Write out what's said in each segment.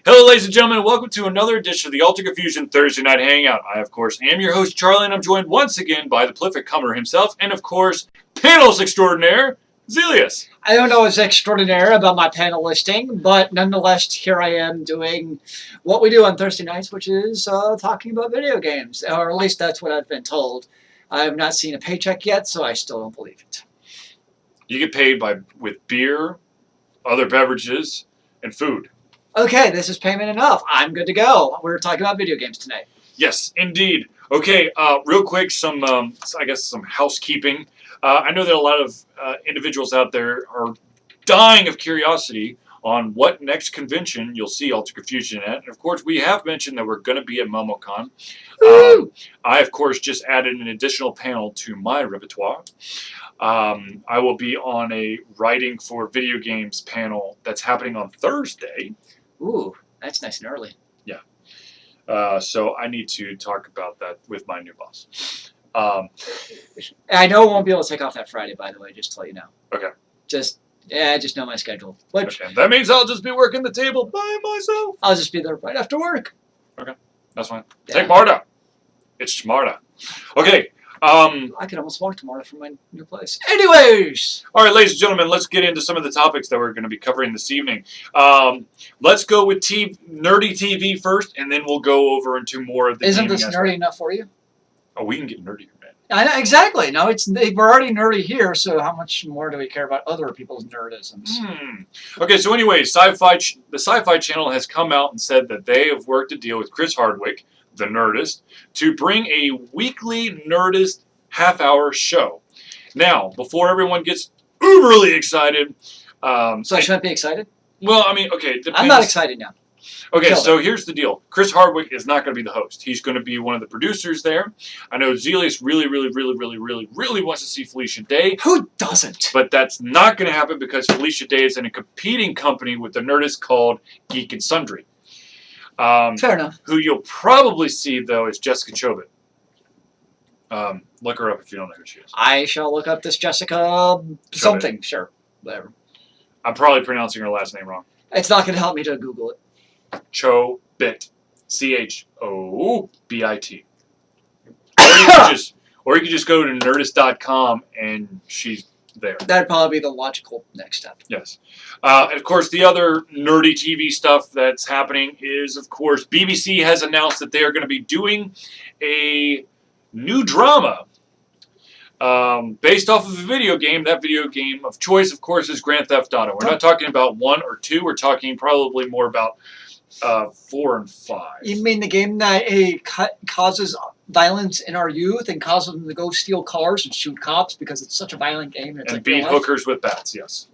Hello, ladies and gentlemen, and welcome to another edition of the Ultra Confusion Thursday Night Hangout. I, of course, am your host, Charlie, and I'm joined once again by the prolific comer himself, and, of course, panelist extraordinaire, Zealeus. I don't know what's extraordinary about my panel listing, but nonetheless, here I am doing what we do on Thursday nights, which is talking about video games, or at least that's what I've been told. I have not seen a paycheck yet, so I still don't believe it. You get paid with beer, other beverages, and food. Okay, this is payment enough. I'm good to go. We're talking about video games tonight. Yes, indeed. Okay, real quick, some housekeeping. I know that a lot of individuals out there are dying of curiosity on what next convention you'll see Ultra Confusion at. And, of course, we have mentioned that we're going to be at MomoCon. I, of course, just added an additional panel to my repertoire. I will be on a writing for video games panel that's happening on Thursday. Ooh, that's nice and early. Yeah. So I need to talk about that with my new boss. I know I won't be able to take off that Friday, by the way, just to let you know. Okay. Just know my schedule. Which, okay. That means I'll just be working the table by myself. I'll just be there right after work. Okay. That's fine. Yeah. Take Marta. It's Marta. Okay. I could almost walk tomorrow from my new place. Anyways! All right, ladies and gentlemen, let's get into some of the topics that we're going to be covering this evening. Let's go with nerdy TV first, and then we'll go over into more of the Isn't this aspect. nerdy enough for you? Oh, we can get nerdier, man. I know, exactly. No, we're already nerdy here, so how much more do we care about other people's nerdisms? Okay, so anyways, the Sci-Fi Channel has come out and said that they have worked a deal with Chris Hardwick, the Nerdist, to bring a weekly Nerdist half-hour show. Now, before everyone gets uberly excited... so I shouldn't be excited? Well, I mean, okay, depends. I'm not excited now. Okay, so here's the deal. Chris Hardwick is not going to be the host. He's going to be one of the producers there. I know Zealeus really wants to see Felicia Day. Who doesn't? But that's not going to happen because Felicia Day is in a competing company with the Nerdist called Geek and Sundry. Fair enough. Who you'll probably see, though, is Jessica Chobit. Look her up if you don't know who she is. I shall look up this Jessica something. Sure. Whatever. I'm probably pronouncing her last name wrong. It's not going to help me to Google it. Chobit. Chobit. Or you could just go to Nerdist.com and she's there. That'd probably be the logical next step. Yes. And of course, the other nerdy TV stuff that's happening is, of course, BBC has announced that they are going to be doing a new drama based off of a video game. That video game of choice, of course, is Grand Theft Auto. We're not talking about 1 or 2. We're talking probably more about 4 and 5. You mean the game that causes violence in our youth and causes them to go steal cars and shoot cops because it's such a violent game? And beat hookers with bats, yes.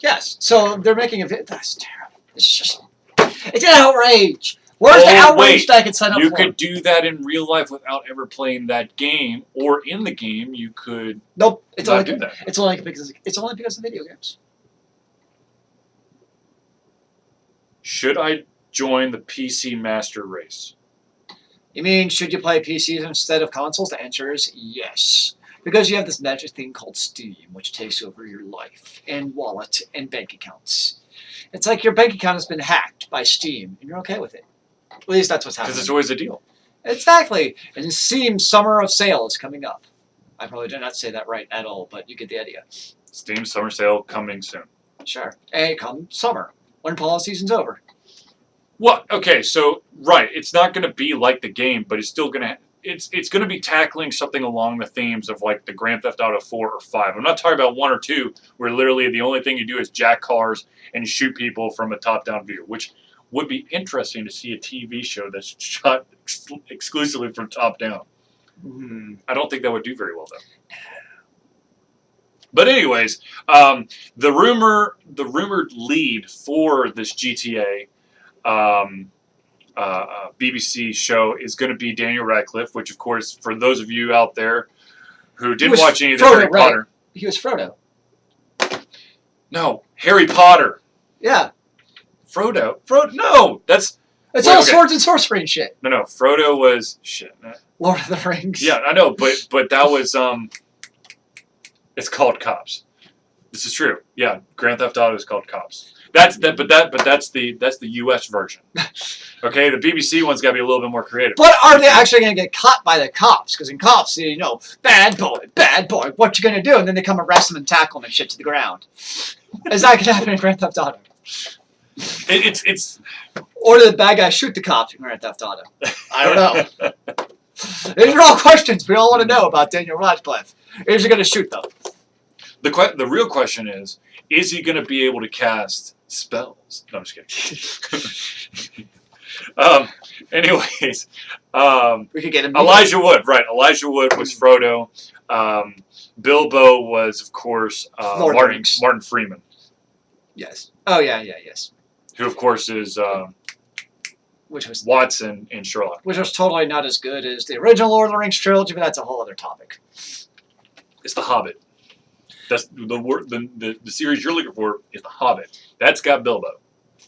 Yes. So they're making a... That's terrible. It's an outrage. Where's the outrage that I can sign up for? You could do that in real life without ever playing that game, or in the game you could Nope. It's not only do that. It's only because of video games. Should I join the PC master race? You mean, should you play PCs instead of consoles? The answer is yes. Because you have this magic thing called Steam, which takes over your life, and wallet, and bank accounts. It's like your bank account has been hacked by Steam, and you're okay with it. At least that's what's happening. Because it's always a deal. Exactly. And Steam Summer of Sale is coming up. I probably did not say that right at all, but you get the idea. Steam Summer Sale coming soon. Sure. And come summer, when fall season's over. What? Okay, so right, it's not going to be like the game, but it's still going to. It's going to be tackling something along the themes of like the Grand Theft Auto 4 or 5. I'm not talking about 1 or 2, where literally the only thing you do is jack cars and shoot people from a top-down view, which would be interesting to see a TV show that's shot exclusively from top down. I don't think that would do very well, though. But anyways, the rumored lead for this GTA BBC show is going to be Daniel Radcliffe, which, of course, for those of you out there who didn't watch any of the Harry Potter. He was Frodo. No, Harry Potter. Yeah. Frodo. No, that's... It's all swords and sorcery and shit. No, Frodo was... Shit. Lord of the Rings. Yeah, I know, but that was... It's called Cops. This is true. Yeah, Grand Theft Auto is called Cops. But that's the U.S. version. Okay, the BBC one's got to be a little bit more creative. But are they actually going to get caught by the cops? Because in cops, you know, bad boy, what you going to do? And then they come arrest them and tackle them and shit to the ground. Is that going to happen in Grand Theft Auto? It's Or did the bad guy shoot the cops in Grand Theft Auto? I don't know. These are all questions we all want to know about Daniel Radcliffe. Is he going to shoot them? The real question is he going to be able to cast spells? No, I'm just kidding. Anyways, We could get him. Elijah Wood, right? Elijah Wood was Frodo. Bilbo was, of course, Martin Freeman. Yes. Oh yeah, yes. Who, of course, is Which was Watson in Sherlock. which was totally not as good as the original Lord of the Rings trilogy, but that's a whole other topic. It's The Hobbit. That's the word. The series you're looking for is The Hobbit. That's got Bilbo.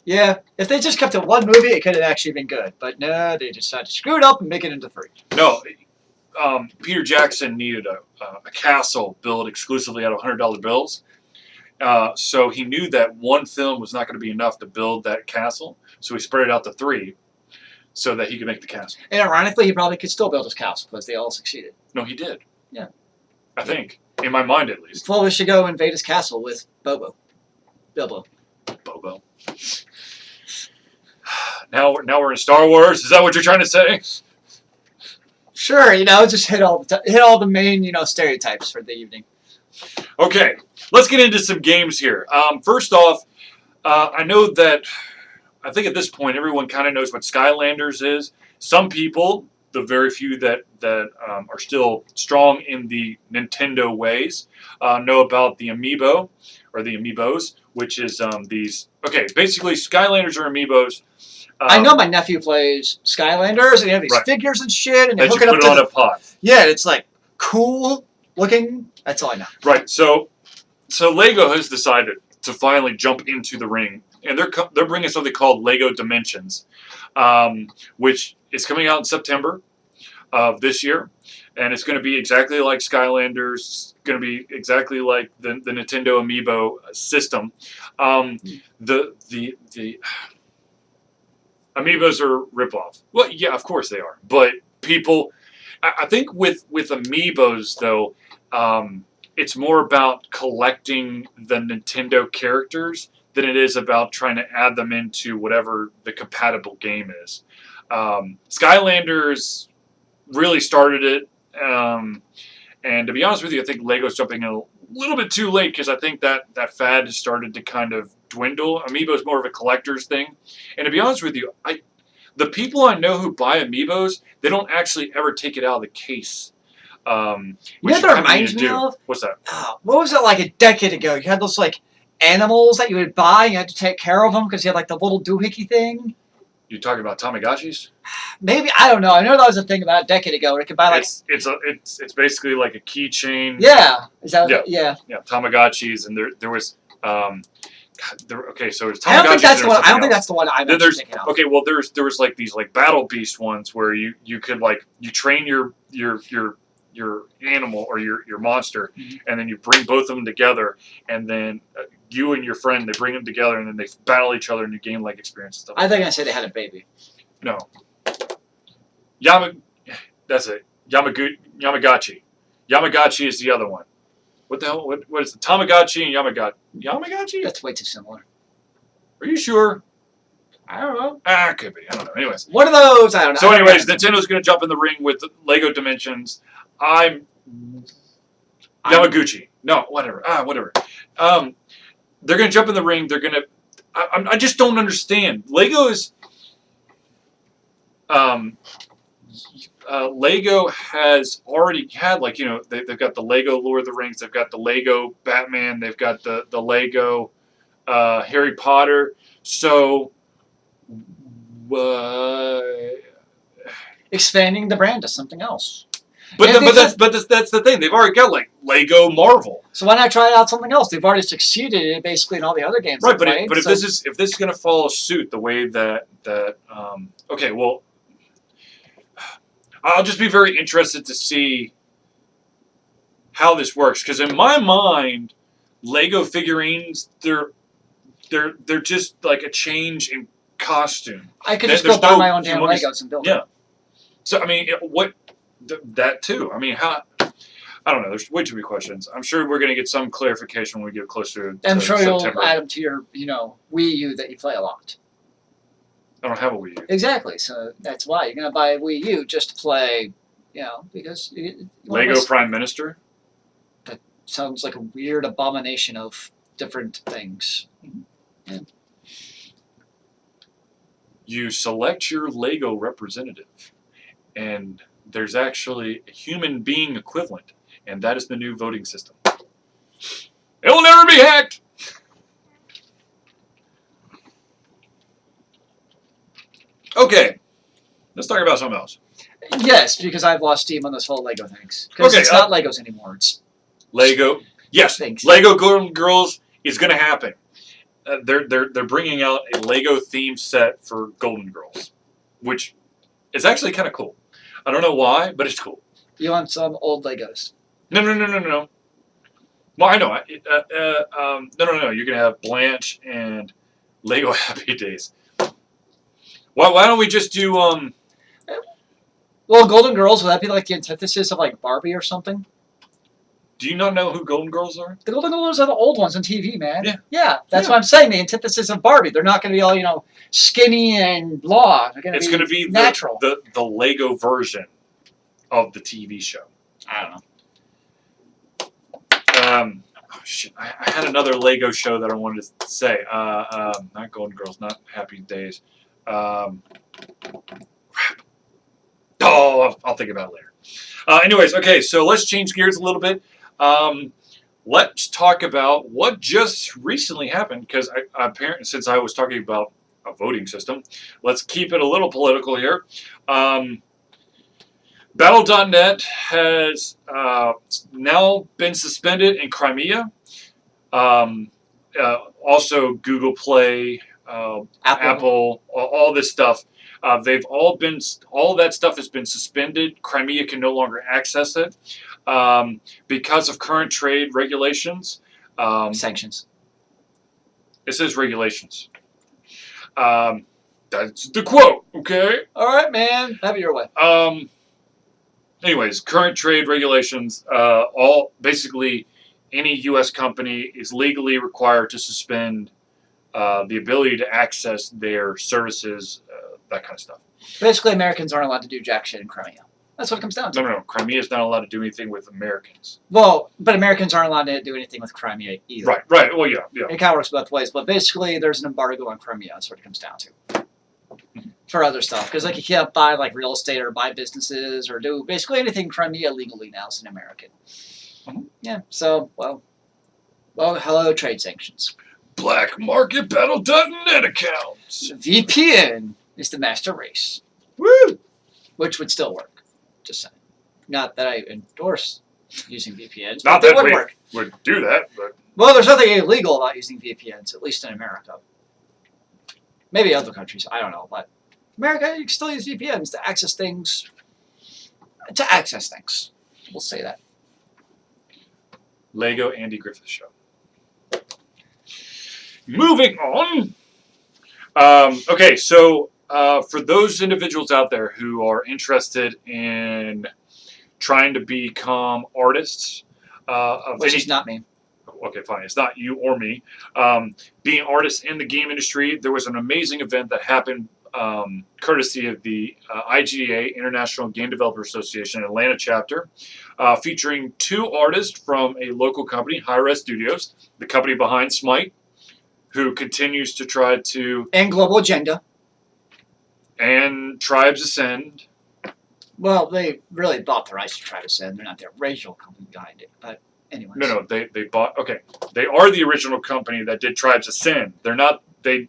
Yeah, if they just kept it one movie, it could have actually been good. But no, they decided to screw it up and make it into 3. No, Peter Jackson needed a castle built exclusively out of $100 bills. So he knew that one film was not going to be enough to build that castle. So he spread it out to 3 so that he could make the castle. And ironically, he probably could still build his castle because they all succeeded. No, he did. Yeah. I think. In my mind, at least. Well, we should go invade his castle with Bilbo. Bobo. Now we're in Star Wars. Is that what you're trying to say? Sure, you know, just hit all the main, you know, stereotypes for the evening. Okay, let's get into some games here. First off, I know that I think at this point everyone kind of knows what Skylanders is. Some people, the very few that are still strong in the Nintendo ways, know about the Amiibo or the Amiibos, which is these. Okay, basically Skylanders are Amiibos. I know my nephew plays Skylanders, and they have these Right. figures and shit, and they That hook you it up put to on a pod. Yeah, it's like cool looking. That's all I know. Right. So Lego has decided to finally jump into the ring, and they're bringing something called Lego Dimensions, which is coming out in September of this year, and it's going to be exactly like Skylanders. It's going to be exactly like the Nintendo Amiibo system. The Amiibos are ripoff. Well, yeah, of course they are. But people, I think with Amiibos though, it's more about collecting the Nintendo characters than it is about trying to add them into whatever the compatible game is. Skylanders really started it, and to be honest with you, I think Lego's jumping in a little bit too late because I think that fad has started to kind of dwindle. Amiibo's more of a collector's thing, and to be honest with you, the people I know who buy Amiibos, they don't actually ever take it out of the case. You know what that reminds me of? What's that? What was it like a decade ago? You had those like animals that you would buy, and you had to take care of them because you had like the little doohickey thing. You talking about Tamagotchis? Maybe, I don't know. I know that was a thing about a decade ago where you could buy like It's basically like a keychain. yeah. Is that Yeah, Tamagotchis, and there was okay, so it's Tamagotchis. I don't think that's the one. I don't think that's the one I'm actually thinking of. Okay, well there was like these like Battle Beast ones where you could like you train your animal or your monster, and then you bring both of them together, and then you and your friend, they bring them together, and then they battle each other, and you gain like experience and stuff. I think I said they had a baby. No. That's it. Yamagotchi. Yamagotchi is the other one. What the hell? What is the Tamagotchi and Yamagotchi? That's way too similar. Are you sure? I don't know. Ah, could be. I don't know. Anyways. What are those? I don't know. So anyways, Nintendo's going to jump in the ring with Lego Dimensions. Yamaguchi. No, whatever. Whatever. They're going to jump in the ring. They're going to... I just don't understand. Lego has already had, like, you know, they've got the Lego Lord of the Rings. They've got the Lego Batman. They've got the Lego Harry Potter. So... expanding the brand to something else. But that's the thing. They've already got like Lego Marvel. So why not try out something else? They've already succeeded basically in all the other games. Right, but if this is going to follow suit the way that okay, well, I'll just be very interested to see how this works, because in my mind, Lego figurines, they're just like a change in costume. I could There's just go buy no my own damn humongous- Legos and build Yeah. it. So I mean, that too. I mean, how? I don't know. There's way too many questions. I'm sure we're going to get some clarification when we get closer to I'm sure September. you'll add them to your, Wii U that you play a lot. I don't have a Wii U. Exactly. So that's why you're gonna buy a Wii U just to play, because Lego Prime Minister. sounds like a weird abomination of different things. Yeah. You select your Lego representative, and there's actually a human being equivalent, and that is the new voting system. It'll never be hacked. Okay, let's talk about something else. Yes, because I've lost steam on this whole Lego things. Because Okay, it's not Legos anymore. It's Lego. Yes, things. Lego Golden Girls is going to happen. They're bringing out a Lego themed set for Golden Girls, which is actually kind of cool. I don't know why, but it's cool. You want some old Legos? No. Well, I know. No. You're going to have Blanche and Lego Happy Days. Why don't we just do Well, Golden Girls, would that be like the antithesis of like Barbie or something? Do you not know who Golden Girls are? The Golden Girls are the old ones on TV, man. Yeah. That's Yeah. what I'm saying. The antithesis of Barbie. They're not going to be all, skinny and blah. They're It's going to be natural. the Lego version of the TV show. I don't know. Oh shit! I had another Lego show that I wanted to say. Not Golden Girls, not Happy Days. Crap. Oh, I'll think about it later. Anyways, okay, so let's change gears a little bit. Let's talk about what just recently happened, because apparently, since I was talking about a voting system, let's keep it a little political here. Battle.net has now been suspended in Crimea. Also, Google Play, Apple, all this stuff. All that stuff has been suspended. Crimea can no longer access it because of current trade regulations. Sanctions. It says regulations. That's the quote. Okay. All right, man. Have it your way. Anyways, current trade regulations. All basically, any U.S. company is legally required to suspend the ability to access their services, that kind of stuff. Basically, Americans aren't allowed to do jack shit in Crimea. That's what it comes down to. No. Crimea is not allowed to do anything with Americans. Well, but Americans aren't allowed to do anything with Crimea either. Right. Well, yeah. It kind of works both ways. But basically, there's an embargo on Crimea. That's what it comes down to. For other stuff. Because you can't buy real estate or buy businesses or do basically anything in Crimea legally now as an American. Mm-hmm. Yeah, so, well, hello, trade sanctions. Black market Battle.net accounts. VPN is the master race. Woo! Which would still work. Just saying. Not that I endorse using VPNs, Not but they that would we work. would do that, but Well, there's nothing illegal about using VPNs, at least in America. Maybe other countries, I don't know, but America, you can still use VPNs to access things. We'll say that. Lego Andy Griffith Show. Moving on. Okay, so for those individuals out there who are interested in trying to become artists, Which is not me. Okay, fine. It's not you or me. Being artists in the game industry, there was an amazing event that happened courtesy of the IGA, International Game Developer Association Atlanta chapter, featuring 2 artists from a local company, Hi-Res Studios, the company behind Smite, who continues to try to... And Global Agenda. And Tribes Ascend. Well, they really bought the rights to Tribes Ascend. They're not the original company behind it, but anyways. No, they bought... Okay, they are the original company that did Tribes Ascend. They're not... They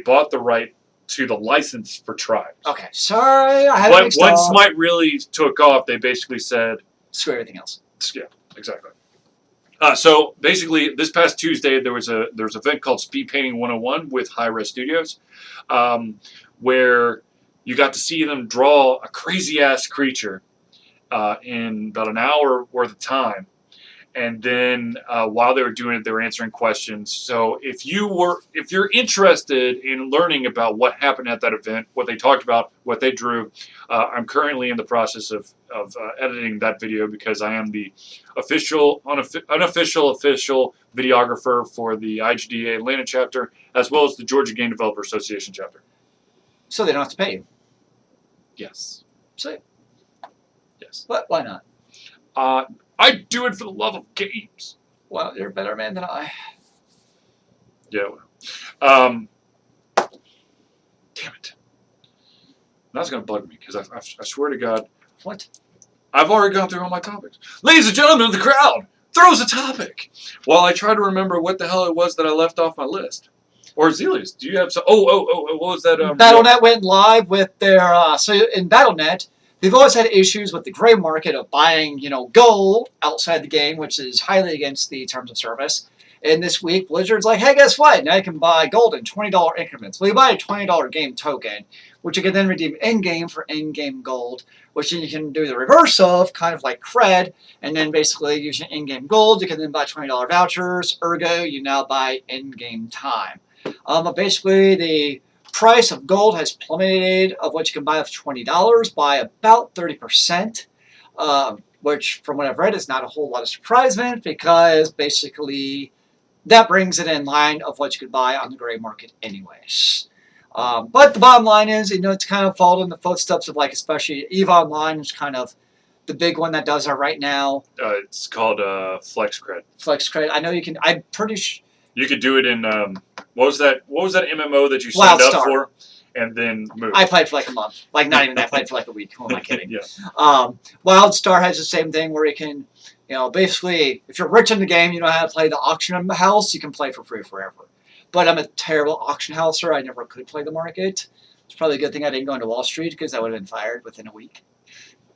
bought the right to the license for Tribes. Okay, sorry, I had But mixed when up. Smite really took off, they basically said... Screw everything else. Yeah, exactly. So basically, this past Tuesday, there was an event called Speed Painting 101 with Hi-Res Studios, where you got to see them draw a crazy-ass creature in about an hour worth of time. and then while they were doing it, they were answering questions. So if you're interested in learning about what happened at that event, what they talked about, what they drew, I'm currently in the process of editing that video because I am the unofficial videographer for the IGDA Atlanta chapter, as well as the Georgia Game Developer Association chapter. So they don't have to pay you. Yes. So, Yes. but why not? I do it for the love of games. Well, you're a better man than I. Yeah. Damn it. That's going to bug me because I swear to God, What? I've already gone through all my topics. Ladies and gentlemen of the crowd, throws a topic while I try to remember what the hell it was that I left off my list. Or Zealeus, do you have some? What was that? BattleNet went live with their. So in BattleNet, they've always had issues with the gray market of buying, gold outside the game, which is highly against the terms of service. And this week, Blizzard's like, hey, guess what? Now you can buy gold in $20 increments. Well, you buy a $20 game token, which you can then redeem in-game for in-game gold, which then you can do the reverse of, kind of like cred, and then basically using in-game gold, you can then buy $20 vouchers. Ergo, you now buy in-game time. But basically, the price of gold has plummeted of what you can buy for $20 by about 30%, which, from what I've read, is not a whole lot of surprisement because basically that brings it in line of what you could buy on the gray market anyways. But the bottom line is, it's kind of followed in the footsteps of, especially EVE Online, which is kind of the big one that does that right now. It's called Flex Cred. Flex Cred. I know you can. I'm pretty sure. You could do it in what was that MMO that you signed up for, and then move. I played for like a month. Like not even that. I played for like a week. Who am I kidding? Yeah. WildStar has the same thing where you can, basically, if you're rich in the game, you know how to play the auction house, you can play for free forever. But I'm a terrible auction houser. I never could play the market. It's probably a good thing I didn't go into Wall Street because I would have been fired within a week.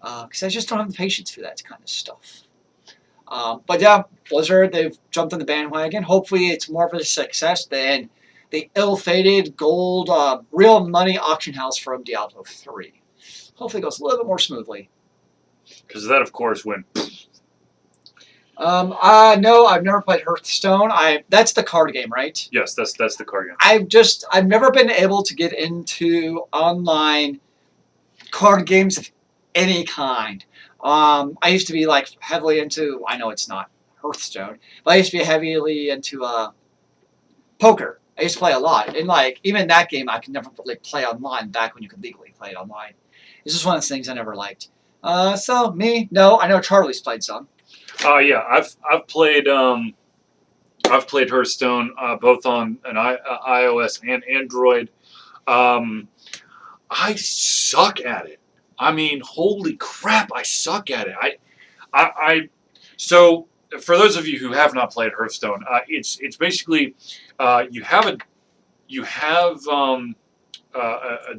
Because I just don't have the patience for that kind of stuff. But yeah, Blizzard, they've jumped on the bandwagon. Hopefully it's more of a success than the ill-fated gold real money auction house from Diablo 3. Hopefully it goes a little bit more smoothly. Because that, of course, went... No, I've never played Hearthstone. That's the card game, right? Yes, that's the card game. I've never been able to get into online card games of any kind. I used to be heavily into, I know it's not Hearthstone, but I used to be heavily into poker. I used to play a lot. And even that game I could never play online back when you could legally play it online. It's just one of those things I never liked. So me, no, I know Charlie's played some. Yeah, I've played Hearthstone both on an iOS and Android. I suck at it. I mean, holy crap, I suck at it. So for those of you who have not played Hearthstone, it's basically you have a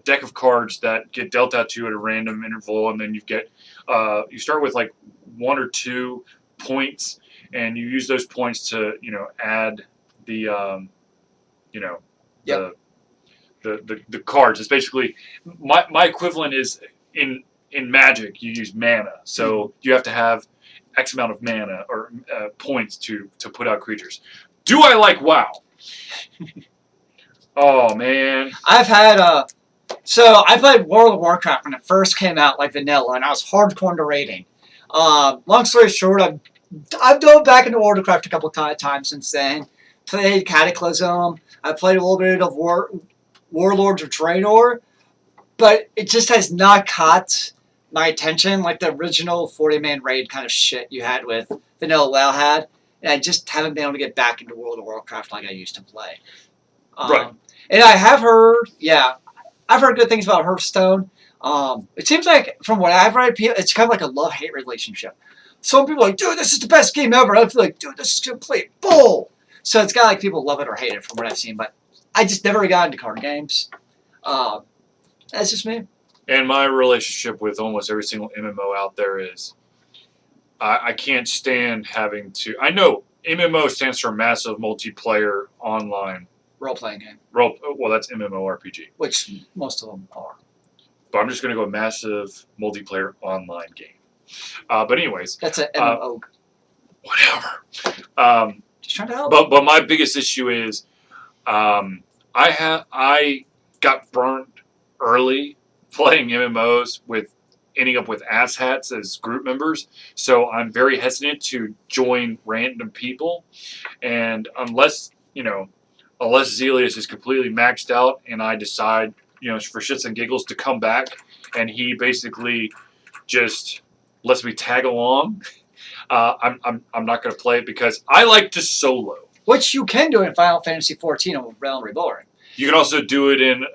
deck of cards that get dealt out to you at a random interval, and then you start with one or two points, and you use those points to add the the cards. It's basically my equivalent is in Magic you use mana, so you have to have X amount of mana or points to put out creatures. Do I like WoW? Oh man, I've had so I played World of Warcraft when it first came out, vanilla, and I was hardcore into raiding. Long story short, I've dove back into World of Warcraft a couple of times since then. Played Cataclysm. I played a little bit of Warlords of Draenor, but it just has not caught my attention like the original 40-man raid kind of shit you had with Vanilla WoW had, and I just haven't been able to get back into World of Warcraft like I used to play. Right. And I have heard, I've heard good things about Hearthstone. It seems like, from what I've read, it's kind of like a love-hate relationship. Some people are like, dude, this is the best game ever. I feel like, dude, this is complete bull. So it's kind of people love it or hate it from what I've seen. But I just never got into card games. That's just me. And my relationship with almost every single MMO out there is I can't stand having to... I know MMO stands for Massive Multiplayer Online. Role-playing game. Well, that's MMORPG. Which most of them are. But I'm just going to go Massive Multiplayer Online game. But anyways... That's an MMO. whatever. Just trying to help. But my biggest issue is, I got burnt early playing MMOs with ending up with asshats as group members. So I'm very hesitant to join random people, and unless Zealeus is completely maxed out and I decide, for shits and giggles to come back, and he basically just lets me tag along, I'm not going to play it because I like to solo. Which you can do in Final Fantasy XIV on Realm Reborn. You can also do it in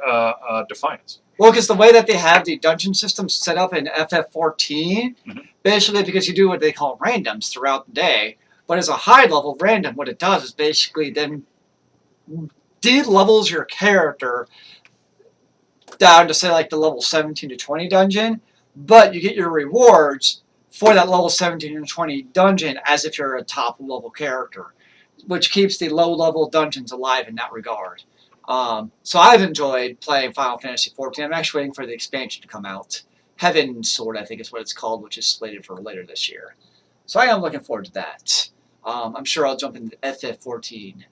Defiance. Well, because the way that they have the dungeon system set up in FF14, basically because you do what they call randoms throughout the day, but as a high-level random, what it does is basically then de-levels your character down to, say, like the level 17 to 20 dungeon, but you get your rewards for that level 17 and 20 dungeon as if you're a top-level character, which keeps the low-level dungeons alive in that regard. So I've enjoyed playing Final Fantasy XIV. I'm actually waiting for the expansion to come out. Heaven's Sword, I think is what it's called, which is slated for later this year. So I am looking forward to that. I'm sure I'll jump into the FF14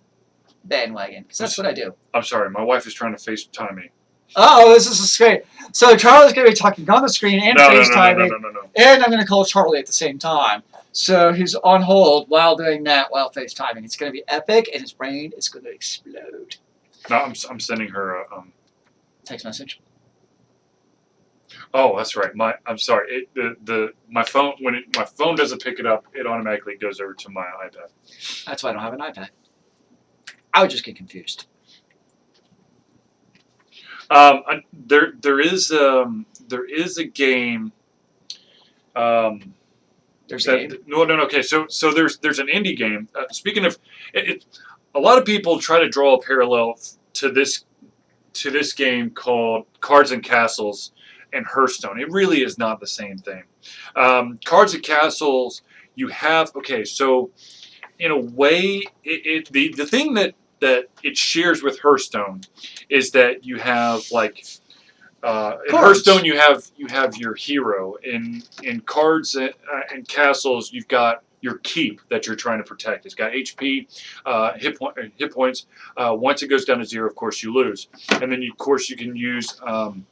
bandwagon, because that's what I do. I'm sorry, my wife is trying to FaceTime me. Oh, this is great. So Charlie's going to be talking on the screen and FaceTiming, and I'm going to call Charlie at the same time. So he's on hold while doing that, while FaceTiming. It's going to be epic, and his brain is going to explode. No, I'm sending her a text message. Oh, that's right. I'm sorry. My phone my phone doesn't pick it up, it automatically goes over to my iPad. That's why I don't have an iPad. I would just get confused. There is a game. There's a game? No. Okay, so there's an indie game. Speaking of a lot of people try to draw a parallel to this game called Cards and Castles and Hearthstone. It really is not the same thing. Cards and Castles, you have so in a way, the thing that it shares with Hearthstone is that you have in Hearthstone you have your hero. In Cards and Castles you've got your keep that you're trying to protect. It's got HP, hit points. Once it goes down to 0, of course, you lose. And then, of course, you can use... and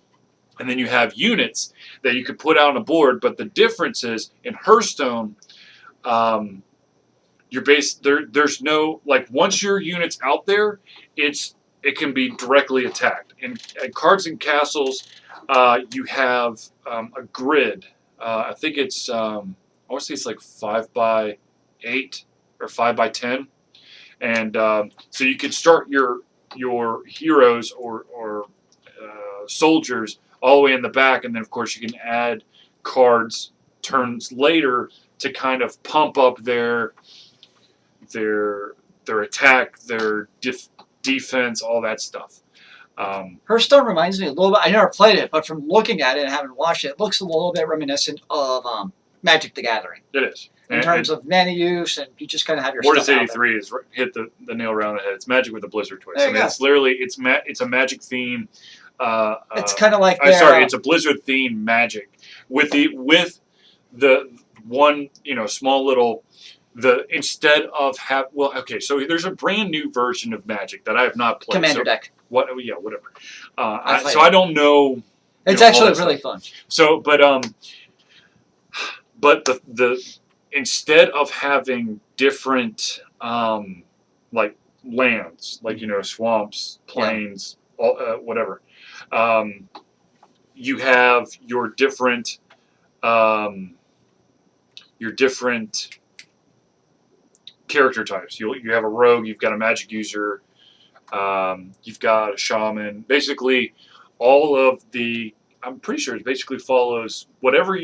then you have units that you could put out on a board. But the difference is, in Hearthstone, there's no... once your unit's out there, it can be directly attacked. In Cards and Castles, you have a grid. I think it's... I want to say it's like 5x8 or 5x10, and so you could start your heroes or soldiers all the way in the back, and then of course you can add cards turns later to kind of pump up their attack, their defense, all that stuff. Hearthstone reminds me a little bit. I never played it, but from looking at it and having watched it, it looks a little bit reminiscent of Magic the Gathering. It is. In terms of mana use, and you just kind of have your Mortis stuff 83 is hit the nail around the head. It's Magic with a Blizzard twist. There you go. It's literally it's a Magic theme. It's kind of like it's a Blizzard themed Magic with the one small little instead of so there's a brand new version of Magic that I have not played. Commander deck. Whatever. I don't know. It's actually really fun. So, but the instead of having different lands, swamps, plains, whatever, you have your different character types. You have a rogue, you've got a magic user, you've got a shaman. Basically, all of I'm pretty sure it basically follows whatever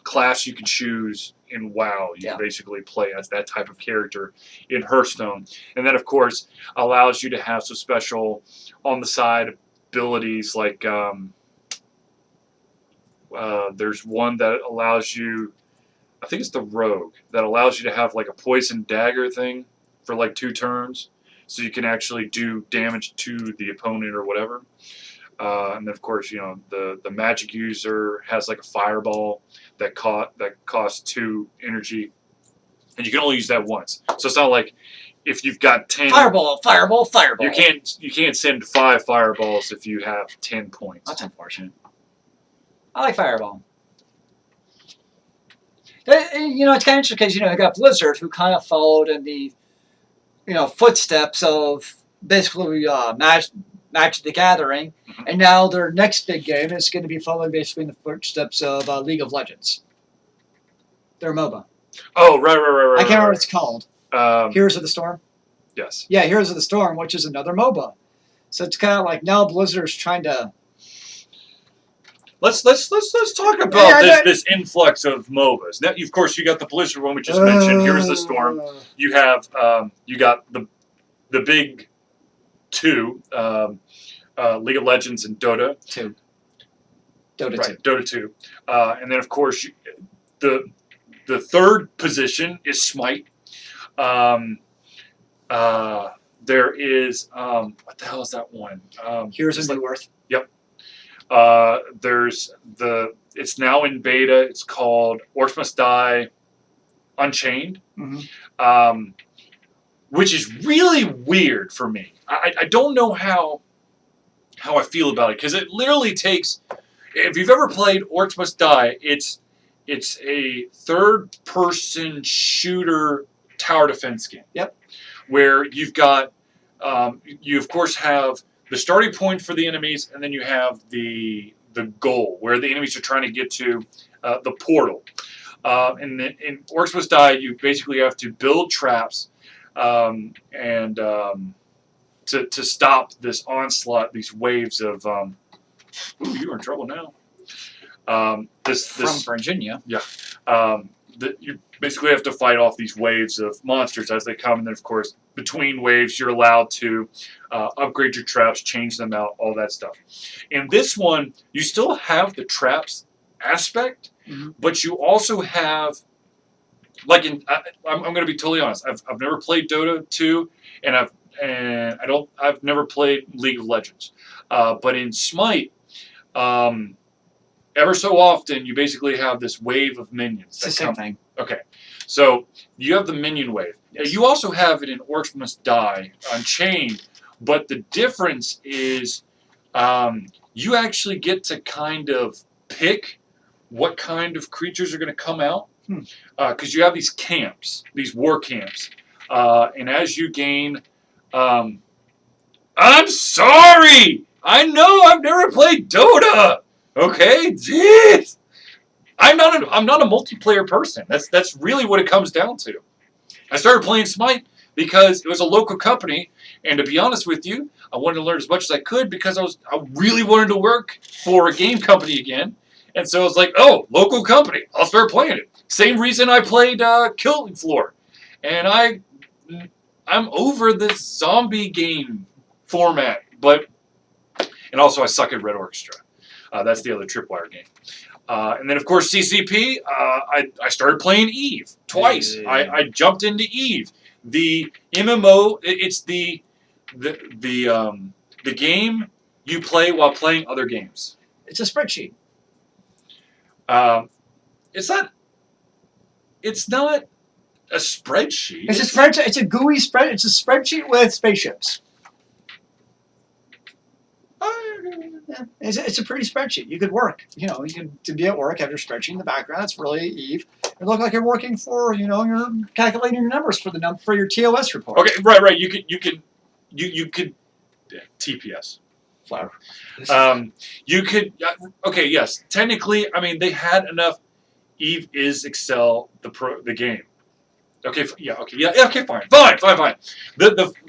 class you can choose in WoW. You can basically play as that type of character in Hearthstone. And then, of course, allows you to have some special on-the-side abilities like there's one that allows you, I think it's the Rogue, that allows you to have a poison dagger thing for 2 turns. So you can actually do damage to the opponent or whatever. And then, of course, the magic user has a fireball that costs 2 energy. and you can only use that once. So it's not like if you've got 10 Fireball, fireball, fireball. you can't send 5 fireballs if you have 10 points. That's unfortunate. I like fireball. It's kind of interesting because, you got Blizzard, who kind of followed in the, footsteps of basically Magic the Gathering, and now their next big game is going to be following basically in the footsteps of League of Legends. Their MOBA. Oh, right. I can't remember what it's called. Heroes of the Storm? Yes. Yeah, Heroes of the Storm, which is another MOBA. So it's kind of like now Blizzard's trying to... Let's talk about this influx of MOBAs. Now, of course, you got the Blizzard one we just mentioned. Here's the Storm. You have you got the big 2, League of Legends and Dota 2. Dota 2. Right, Dota 2. And then of course the third position is Smite. There is what the hell is that one? Heroes of New Earth. Yep. There's it's now in beta. It's called Orcs Must Die Unchained, which is really weird for me. I don't know how I feel about it, because it literally takes. If you've ever played Orcs Must Die, it's a third-person shooter tower defense game. Yep. Where you've got you of course have the starting point for the enemies, and then you have the goal where the enemies are trying to get to the portal. And in Orcs Must Die, you basically have to build traps and to stop this onslaught, these waves of. Ooh, you're in trouble now. This from Virginia. Yeah. You basically have to fight off these waves of monsters as they come, and then of course between waves you're allowed to upgrade your traps, change them out, all that stuff. In this one, you still have the traps aspect, but you also have, like I'm going to be totally honest. I've never played Dota 2, and I've never played League of Legends, but in Smite. Ever so often, you basically have this wave of minions. It's the same thing. Okay, so you have the minion wave. Yes. You also have it in Orcs Must Die Unchained, but the difference is you actually get to kind of pick what kind of creatures are going to come out, because you have these camps, these war camps, and as you gain... I'm sorry! I know I've never played Dota! Okay, jeez. I'm not a multiplayer person. That's really what it comes down to. I started playing Smite because it was a local company, and to be honest with you, I wanted to learn as much as I could because I really wanted to work for a game company again, and so I was like, oh, local company, I'll start playing it. Same reason I played Killing Floor, and I'm over this zombie game format, and also I suck at Red Orchestra. That's the other Tripwire game. And then, of course, CCP, I started playing Eve twice. I jumped into Eve. The MMO, it's the game you play while playing other games. It's a spreadsheet. It's not a spreadsheet. It's a spreadsheet. It's a GUI spread. It's a spreadsheet with spaceships. Yeah, it's a pretty spreadsheet. You could work. You can to be at work, have your spreadsheet in the background. It's really Eve. It looks like you're working for, you're calculating your numbers for your TOS report. Okay, right. You could TPS. Flower. You could. Okay, yes. Technically, I mean, they had enough. Eve is Excel the game. Okay. Okay. Fine.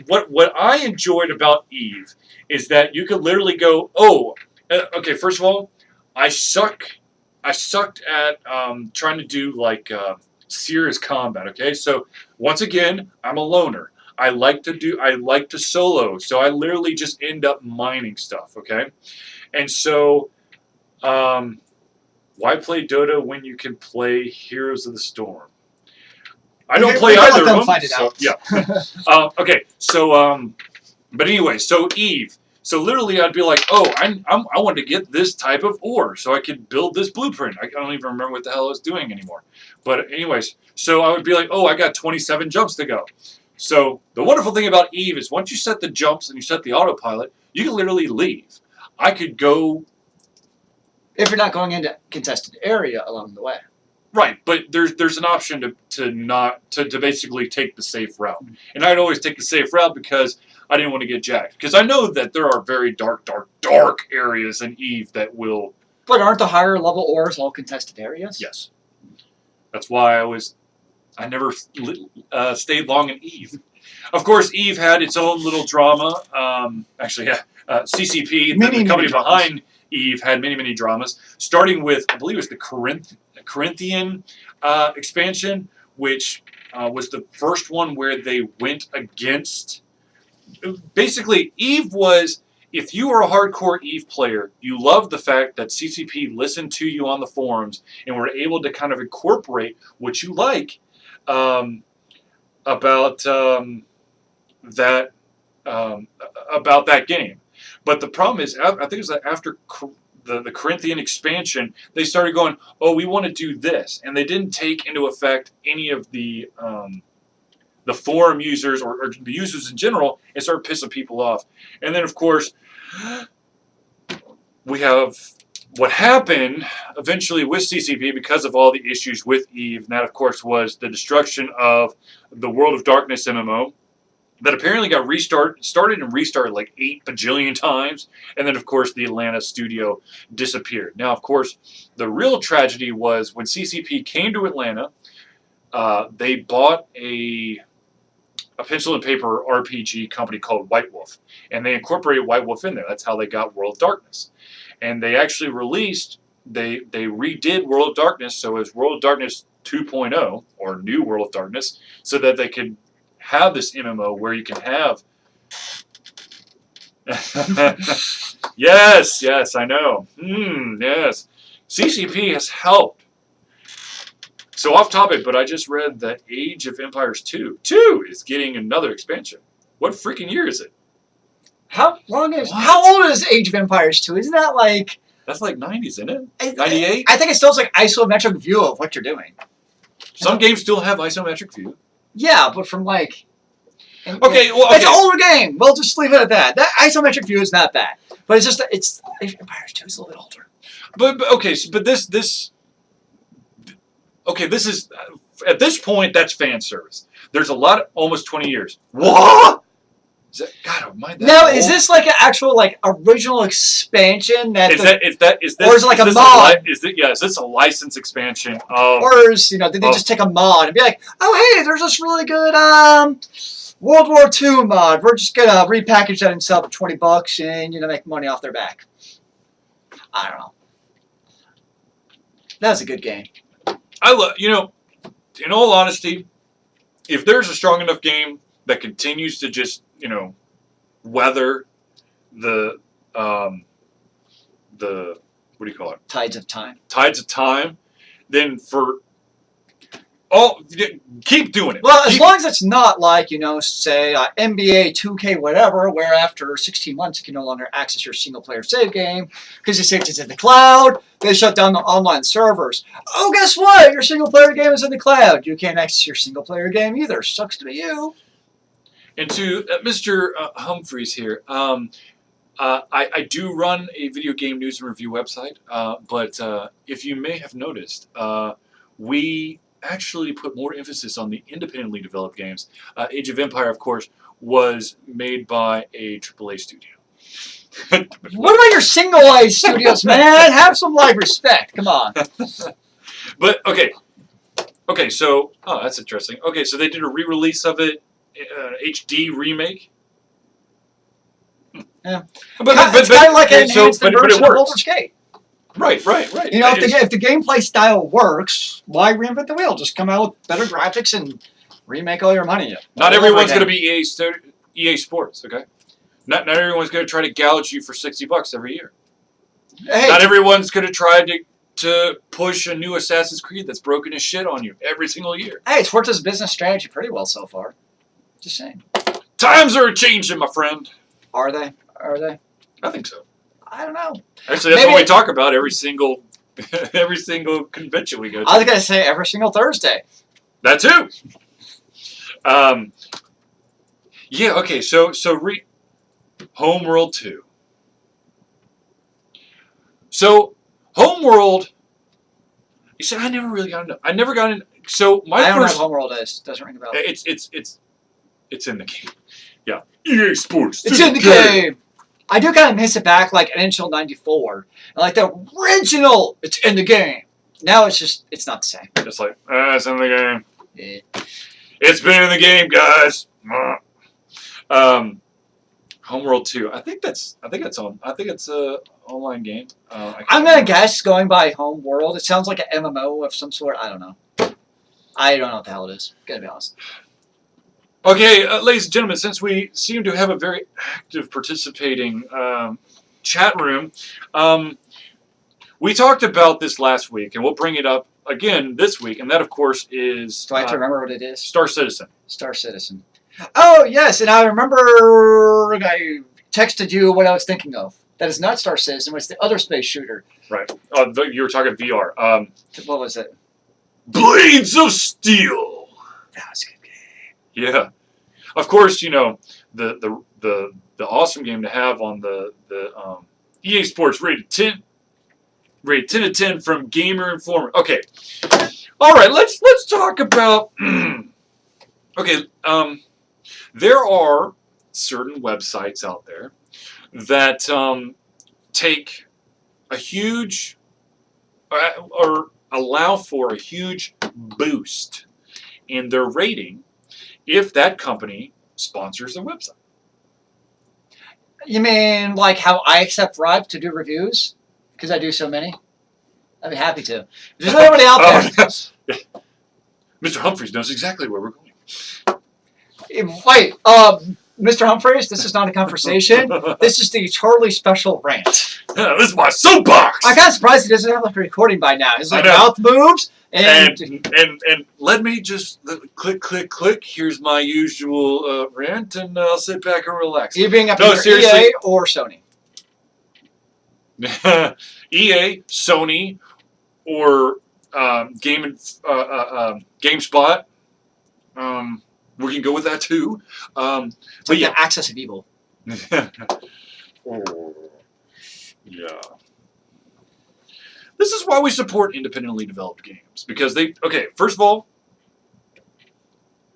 What I enjoyed about Eve is that you could literally go, okay. First of all, I sucked at trying to do like serious combat. Okay, so once again, I'm a loner. I like to solo, so I literally just end up mining stuff. Okay, and so why play Dota when you can play Heroes of the Storm? I don't play either of them. Find it out. Yeah. Okay. So, but anyway, so Eve, So literally, I'd be like, oh, I want to get this type of ore so I could build this blueprint. I don't even remember what the hell I was doing anymore. But anyways, so I would be like, oh, I got 27 jumps to go. So the wonderful thing about Eve is once you set the jumps and you set the autopilot, you can literally leave. I could go. If you're not going into contested area along the way. Right, but there's an option to basically take the safe route. And I'd always take the safe route because I didn't want to get jacked. Because I know that there are very dark areas in Eve that will... But aren't the higher level ores all contested areas? Yes. That's why I never stayed long in Eve. Of course, Eve had its own little drama. CCP, the company behind Eve, had many dramas, starting with, I believe it was the Corinthian expansion, which was the first one where they went against... Basically, Eve was, if you were a hardcore Eve player, you loved the fact that CCP listened to you on the forums and were able to kind of incorporate what you like about that game. But the problem is, I think it was after the Corinthian expansion, they started going, oh, we want to do this. And they didn't take into effect any of the forum users or the users in general and started pissing people off. And then, of course, we have what happened eventually with CCP because of all the issues with Eve. And that, of course, was the destruction of the World of Darkness MMO. That apparently got started and restarted like 8 bajillion times. And then, of course, the Atlanta studio disappeared. Now, of course, the real tragedy was when CCP came to Atlanta, they bought a pencil and paper RPG company called White Wolf. And they incorporated White Wolf in there. That's how they got World of Darkness. And they actually released, they redid World of Darkness, so it was World of Darkness 2.0, or New World of Darkness, so that they could have this MMO where you can have... yes, I know. Yes. CCP has helped. So off topic, but I just read that Age of Empires 2 is getting another expansion. What freaking year is it? How old is Age of Empires 2? Isn't that like... That's like 90s, isn't it? 98? I think it still has like isometric view of what you're doing. Some games still have isometric view. Yeah, but from like... Okay. It's an older game. We'll just leave it at that. That isometric view is not bad. But it's just... Age of Empires 2 is a little bit older. But this... Okay, this is... At this point, that's fan service. There's a lot of... Almost 20 years. What? Is that, God, am I that now, old? is this like an actual like original expansion Is this, or is it like a this mod? Is this a license expansion of? Or is did they just take a mod and be like, oh hey, there's this really good World War II mod. We're just gonna repackage that and sell for $20 and make money off their back. I don't know. That was a good game. I love in all honesty, if there's a strong enough game that continues to just weather the what do you call it? Tides of time. Tides of time. Then keep doing it. Well, as long as it's not like say NBA 2K whatever, where after 16 months you can no longer access your single player save game because you saved it in the cloud. They shut down the online servers. Oh, guess what? Your single player game is in the cloud. You can't access your single player game either. Sucks to be you. And to Mr. Humphreys here, I do run a video game news and review website, but if you may have noticed, we actually put more emphasis on the independently developed games. Age of Empire, of course, was made by a AAA studio. What about your single-A studios, man? Have some live respect. Come on. But, okay, so, that's interesting. Okay, so they did a re-release of it. HD remake. Yeah, but it's kind of like an enhanced but version it of works. Roller Skate. Right. If the gameplay style works, why reinvent the wheel? Just come out with better graphics and remake all your money. Not everyone's going to be EA Sports, okay? Not everyone's going to try to gouge you for $60 every year. Hey, not everyone's going to try to push a new Assassin's Creed that's broken as shit on you every single year. Hey, it's worked as a business strategy pretty well so far. Just saying. Times are changing, my friend. Are they? Are they? I think so. I don't know. Actually, that's what we talk about every single convention we go to. I was gonna say every single Thursday. That too. Yeah. Okay. So Homeworld 2. So Homeworld. You said I never really got into. I never got into. So my I don't first. know what Homeworld is. Doesn't ring a bell. It's in the game. Yeah. EA Sports. It's in the game. I do kind of miss it back like NHL '94. Like the original, it's in the game. Now it's not the same. Just like, it's in the game. Yeah. It's been in the game, guys. Homeworld 2. I think it's a online game. I'm gonna guess going by Homeworld. It sounds like an MMO of some sort. I don't know. I don't know what the hell it is. Gotta be honest. Okay, ladies and gentlemen, since we seem to have a very active participating chat room, we talked about this last week, and we'll bring it up again this week, and that, of course, is... Do I have to remember what it is? Star Citizen. Star Citizen. Oh, yes, and I remember I texted you what I was thinking of. That is not Star Citizen, it's the other space shooter. Right. You were talking VR. What was it? Blades of Steel. That was a good game. Yeah. Of course, you know, the awesome game to have on the EA Sports rated 10 out of 10 from Gamer Informer. Okay. All right, let's talk about okay, there are certain websites out there that take a huge or allow for a huge boost in their rating if that company sponsors their website. You mean like how I accept bribes to do reviews? Because I do so many? I'd be happy to. If there's nobody out there. Mr. Humphreys knows exactly where we're going. Wait, Mr. Humphreys, this is not a conversation. This is the Charlie special rant. Yeah, this is my soapbox! I'm kind of surprised he doesn't have like a recording by now. His like mouth moves and let me just click. Here's my usual rant, and I'll sit back and relax. You being up no, seriously. EA or Sony? EA, Sony, or GameSpot. We can go with that too. But yeah, access of evil. Oh, yeah. This is why we support independently developed games, because first of all,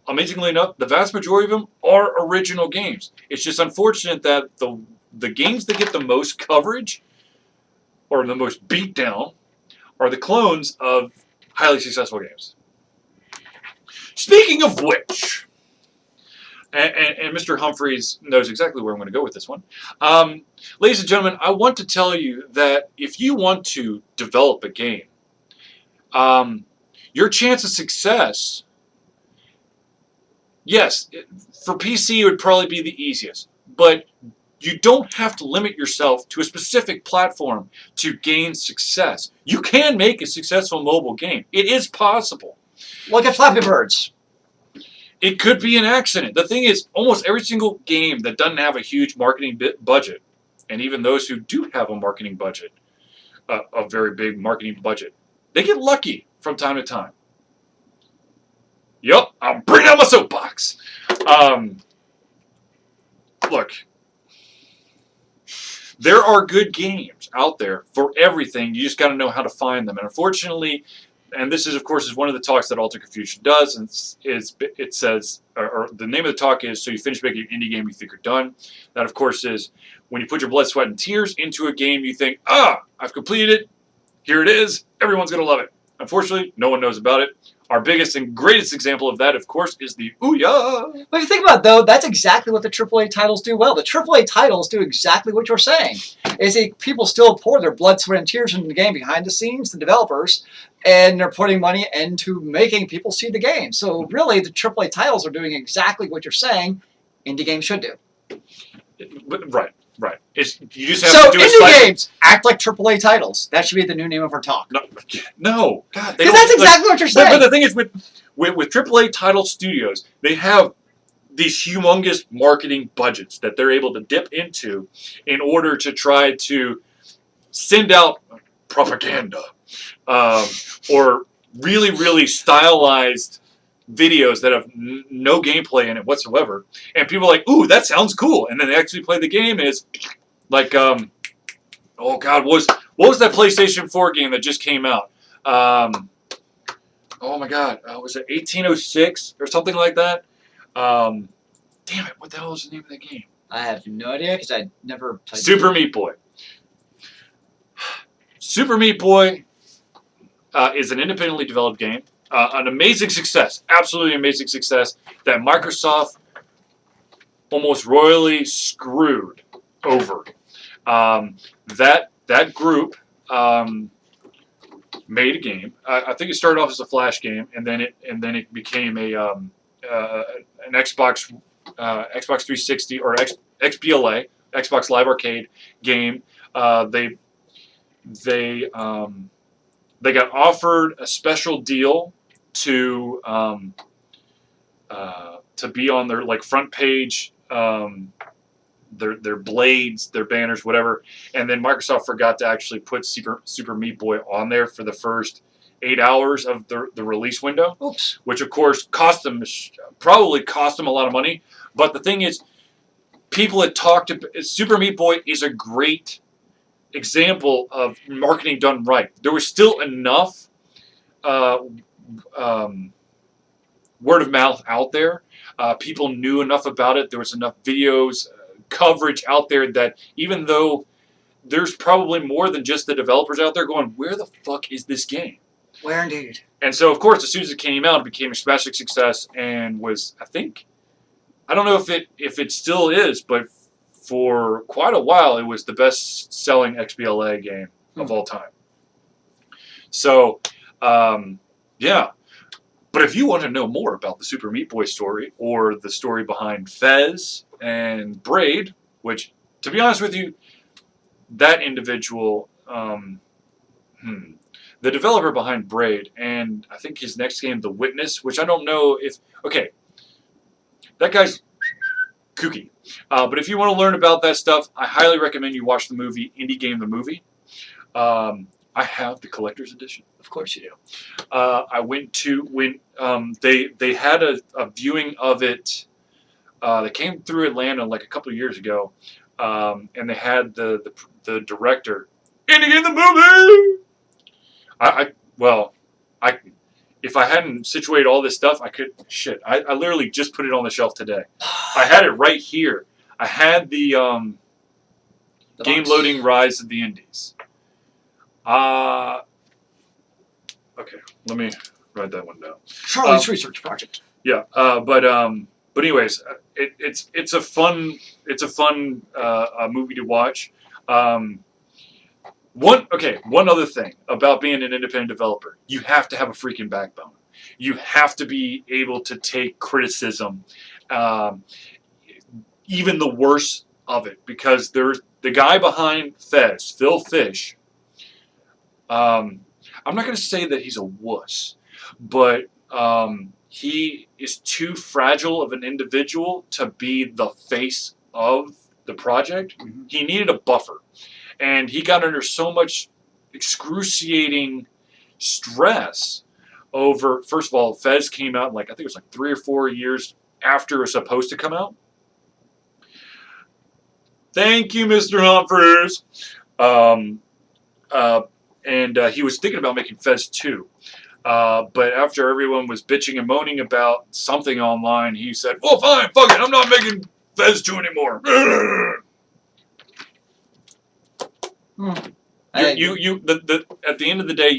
amazingly enough, the vast majority of them are original games. It's just unfortunate that the games that get the most coverage or the most beat down are the clones of highly successful games. Speaking of which, and Mr. Humphreys knows exactly where I'm going to go with this one. Ladies and gentlemen, I want to tell you that if you want to develop a game, your chance of success, yes, for PC it would probably be the easiest, but you don't have to limit yourself to a specific platform to gain success. You can make a successful mobile game. It is possible. Look at Flappy Birds. It could be an accident. The thing is, almost every single game that doesn't have a huge marketing budget, and even those who do have a marketing budget, a very big marketing budget, they get lucky from time to time. Yup, I'm bringing out my soapbox. Look, there are good games out there for everything. You just got to know how to find them. And unfortunately, and this is, of course, one of the talks that Alter Confusion does, and it says, or the name of the talk is, so you finish making an indie game you think you're done. That, of course, is when you put your blood, sweat, and tears into a game, you think, I've completed it. Here it is. Everyone's going to love it. Unfortunately, no one knows about it. Our biggest and greatest example of that, of course, is the Ouya. But if you think about it, though, that's exactly what the AAA titles do well. The AAA titles do exactly what you're saying. People still pour their blood, sweat, and tears into the game behind the scenes, the developers, and they're putting money into making people see the game. So really, the AAA titles are doing exactly what you're saying indie games should do. Right. You just have to do indie games act like AAA titles. That should be the new name of our talk. No, God. Because that's exactly what you're saying. But the thing is, with AAA title studios, they have these humongous marketing budgets that they're able to dip into in order to try to send out propaganda or really, really stylized videos that have no gameplay in it whatsoever. And people are like, ooh, that sounds cool. And then they actually play the game and it's like, oh God, what was that PlayStation 4 game that just came out? Oh my God, was it 1806 or something like that? Damn it, what the hell is the name of that game? I have no idea because I never played. Super Meat Boy. Super Meat Boy is an independently developed game. An amazing success, absolutely amazing success that Microsoft almost royally screwed over. That group made a game. I think it started off as a Flash game, and then it became an Xbox 360 or XBLA, Xbox Live Arcade game. They got offered a special deal to be on their like front page, their blades, their banners, whatever. And then Microsoft forgot to actually put Super Meat Boy on there for the first 8 hours of the release window. Oops. Which of course probably cost them a lot of money. But the thing is, people had talked about Super Meat Boy is a great example of marketing done right. There was still enough word of mouth out there. People knew enough about it. There was enough videos, coverage out there that even though there's probably more than just the developers out there going, where the fuck is this game? Where indeed? And so, of course, as soon as it came out, it became a smashing success and was, I don't know if it still is, but for quite a while, it was the best-selling XBLA game of all time. So, yeah. But if you want to know more about the Super Meat Boy story or the story behind Fez and Braid, which, to be honest with you, that individual, the developer behind Braid, and I think his next game, The Witness, which I don't know if, okay, that guy's kooky. But if you want to learn about that stuff, I highly recommend you watch the movie Indie Game the Movie. I have the collector's edition. Of course you do. I went to when they had a viewing of it. They came through Atlanta like a couple of years ago, and they had the director Indie Game the Movie. If I hadn't situated all this stuff, I could shit. I literally just put it on the shelf today. I had it right here. I had the game box. loading Rise of the Indies. Okay, let me write that one down. Charlie's research project. Yeah, but anyways, it's a fun movie to watch. One other thing about being an independent developer, you have to have a freaking backbone. You have to be able to take criticism, even the worst of it, because there's the guy behind Fez, Phil Fish. I'm not going to say that he's a wuss, but he is too fragile of an individual to be the face of the project. Mm-hmm. He needed a buffer. And he got under so much excruciating stress over, first of all, Fez came out I think it was like 3 or 4 years after it was supposed to come out. Thank you, Mr. Humphreys. And he was thinking about making Fez 2. But after everyone was bitching and moaning about something online, he said, well, fine, fuck it, I'm not making Fez 2 anymore. At the end of the day,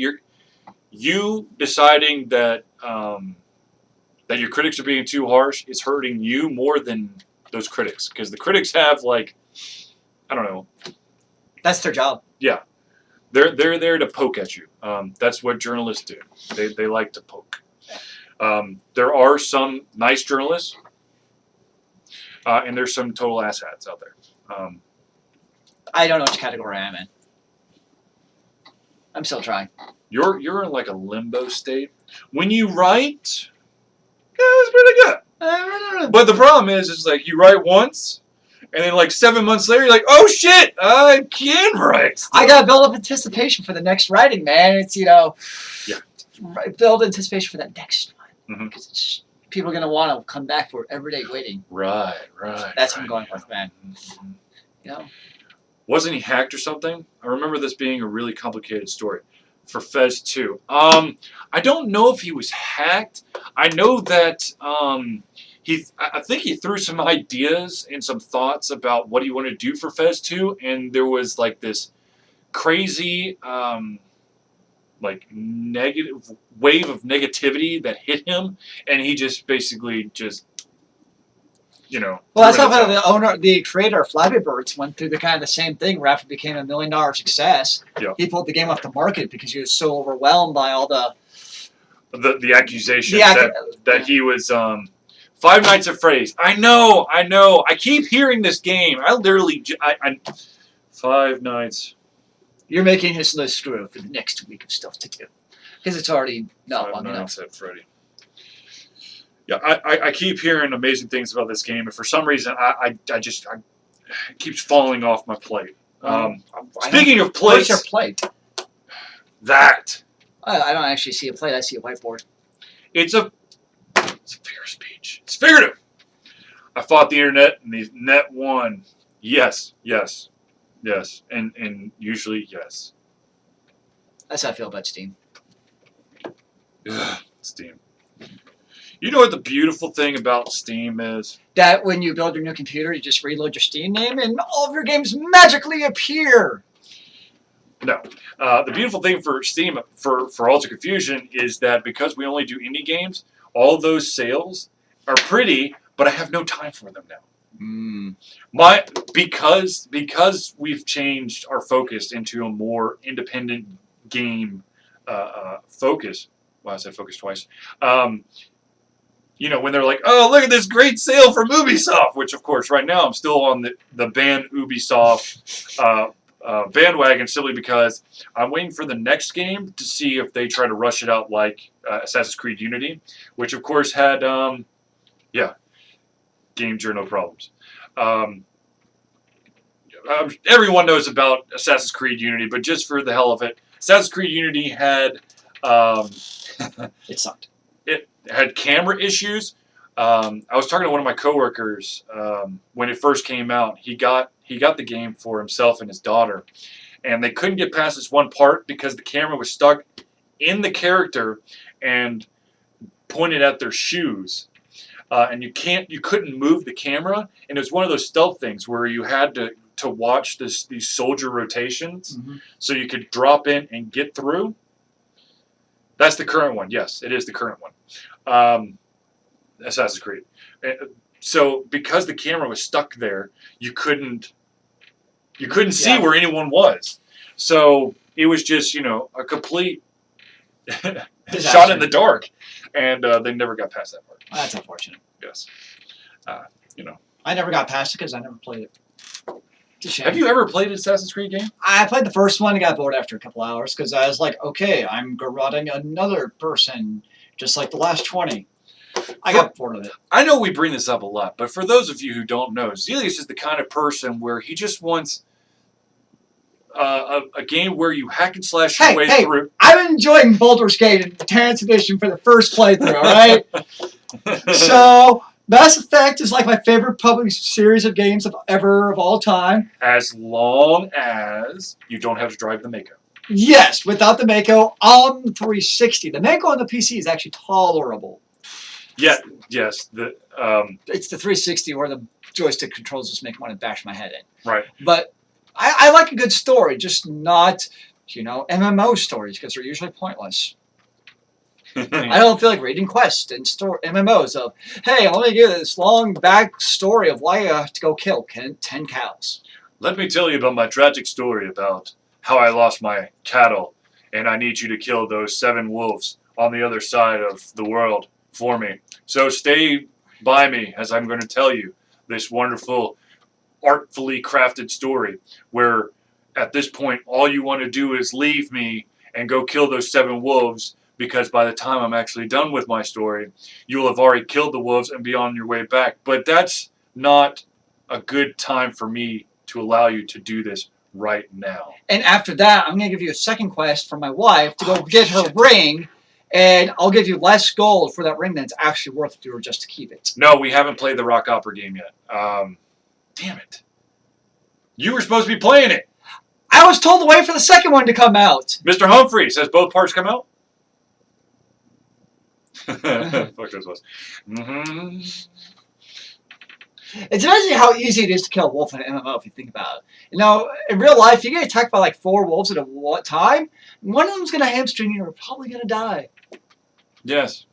you deciding that that your critics are being too harsh is hurting you more than those critics, because the critics have I don't know. That's their job. Yeah, they're there to poke at you. That's what journalists do. They like to poke. There are some nice journalists, and there's some total asshats out there. I don't know which category I'm in. I'm still trying. You're in like a limbo state. When you write, yeah, it's pretty good. But the problem is like you write once, and then like 7 months later, you're like, oh shit, I can write. I got to build up anticipation for the next writing, man. It's, Yeah. build anticipation for that next one. Mhm. Because people are going to want to come back for everyday waiting. Right. That's what I'm going with, man. Mhm. You know? Wasn't he hacked or something? I remember this being a really complicated story for Fez 2. I don't know if he was hacked. I know that I think he threw some ideas and some thoughts about what he wanted to do for Fez 2, and there was like this crazy like negative wave of negativity that hit him, and he just basically Well, that's threw in how the towel. the creator of Flappy Birds went through the kind of the same thing right after it became $1 million success. Yeah. He pulled the game off the market because he was so overwhelmed by all the accusations that he was Five Nights at Freddy's. I know. I keep hearing this game. I literally Five Nights. You're making his list grow for the next week of stuff to do because it's already not Five long enough. Nights at Freddy. Yeah, I keep hearing amazing things about this game, and for some reason, it keeps falling off my plate. Speaking of plates, What's your plate? that I don't actually see a plate. I see a whiteboard. it's a figure of speech. It's figurative. I fought the internet, and the net won. Yes, and usually yes. That's how I feel about Steam. Ugh, Steam. You know what the beautiful thing about Steam is? That when you build your new computer, you just reload your Steam name and all of your games magically appear. No. The beautiful thing for Steam, for Alter Confusion, is that because we only do indie games, all of those sales are pretty, but I have no time for them now. Because we've changed our focus into a more independent game focus. Well, I said focus twice. When they're like, oh, look at this great sale from Ubisoft, which, of course, right now I'm still on the ban Ubisoft bandwagon simply because I'm waiting for the next game to see if they try to rush it out like Assassin's Creed Unity, which, of course, had, game journal problems. Everyone knows about Assassin's Creed Unity, but just for the hell of it, Assassin's Creed Unity had... It sucked. It had camera issues. I was talking to one of my coworkers when it first came out. He got the game for himself and his daughter, and they couldn't get past this one part because the camera was stuck in the character and pointed at their shoes. And you couldn't move the camera, and it was one of those stealth things where you had to watch these soldier rotations so you could drop in and get through. That's the current one. Yes, it is the current one. Assassin's Creed. So because the camera was stuck there, you couldn't see where anyone was. So it was just a complete shot in the dark, and they never got past that part. That's unfortunate. Yes. I never got past it because I never played it. It's a shame. Have you ever played an Assassin's Creed game? I played the first one and got bored after a couple hours because I was like, okay, I'm garroting another person just like the last 20. I got bored of it. I know we bring this up a lot, but for those of you who don't know, Zealeus is the kind of person where he just wants a game where you hack and slash your way through. I'm enjoying Baldur's Gate and the 10th edition for the first playthrough, all right? So, Mass Effect is like my favorite public series of games of all time. As long as you don't have to drive the Mako. Yes, without the Mako on the 360. The Mako on the PC is actually tolerable. Yeah, yes. It's the 360 where the joystick controls just make me want to bash my head in. Right. But I like a good story, just not, MMO stories because they're usually pointless. I don't feel like reading quests and MMOs of, hey, let me give this long back story of why you have to go kill 10 cows. Let me tell you about my tragic story about how I lost my cattle, and I need you to kill those 7 wolves on the other side of the world for me. So stay by me as I'm going to tell you this wonderful, artfully crafted story where at this point all you want to do is leave me and go kill those 7 wolves because by the time I'm actually done with my story, you will have already killed the wolves and be on your way back. But that's not a good time for me to allow you to do this right now. And after that, I'm going to give you a second quest from my wife to go get her ring, and I'll give you less gold for that ring than it's actually worth if you were just to keep it. No, we haven't played the rock opera game yet. Damn it. You were supposed to be playing it. I was told to wait for the second one to come out. Mr. Humphrey says both parts come out. Fuck those was. Mm-hmm. It's amazing how easy it is to kill a wolf in an MMO if you think about it. You know, in real life, you get attacked by like 4 wolves at a time. One of them's going to hamstring you, and you're probably going to die. Yes.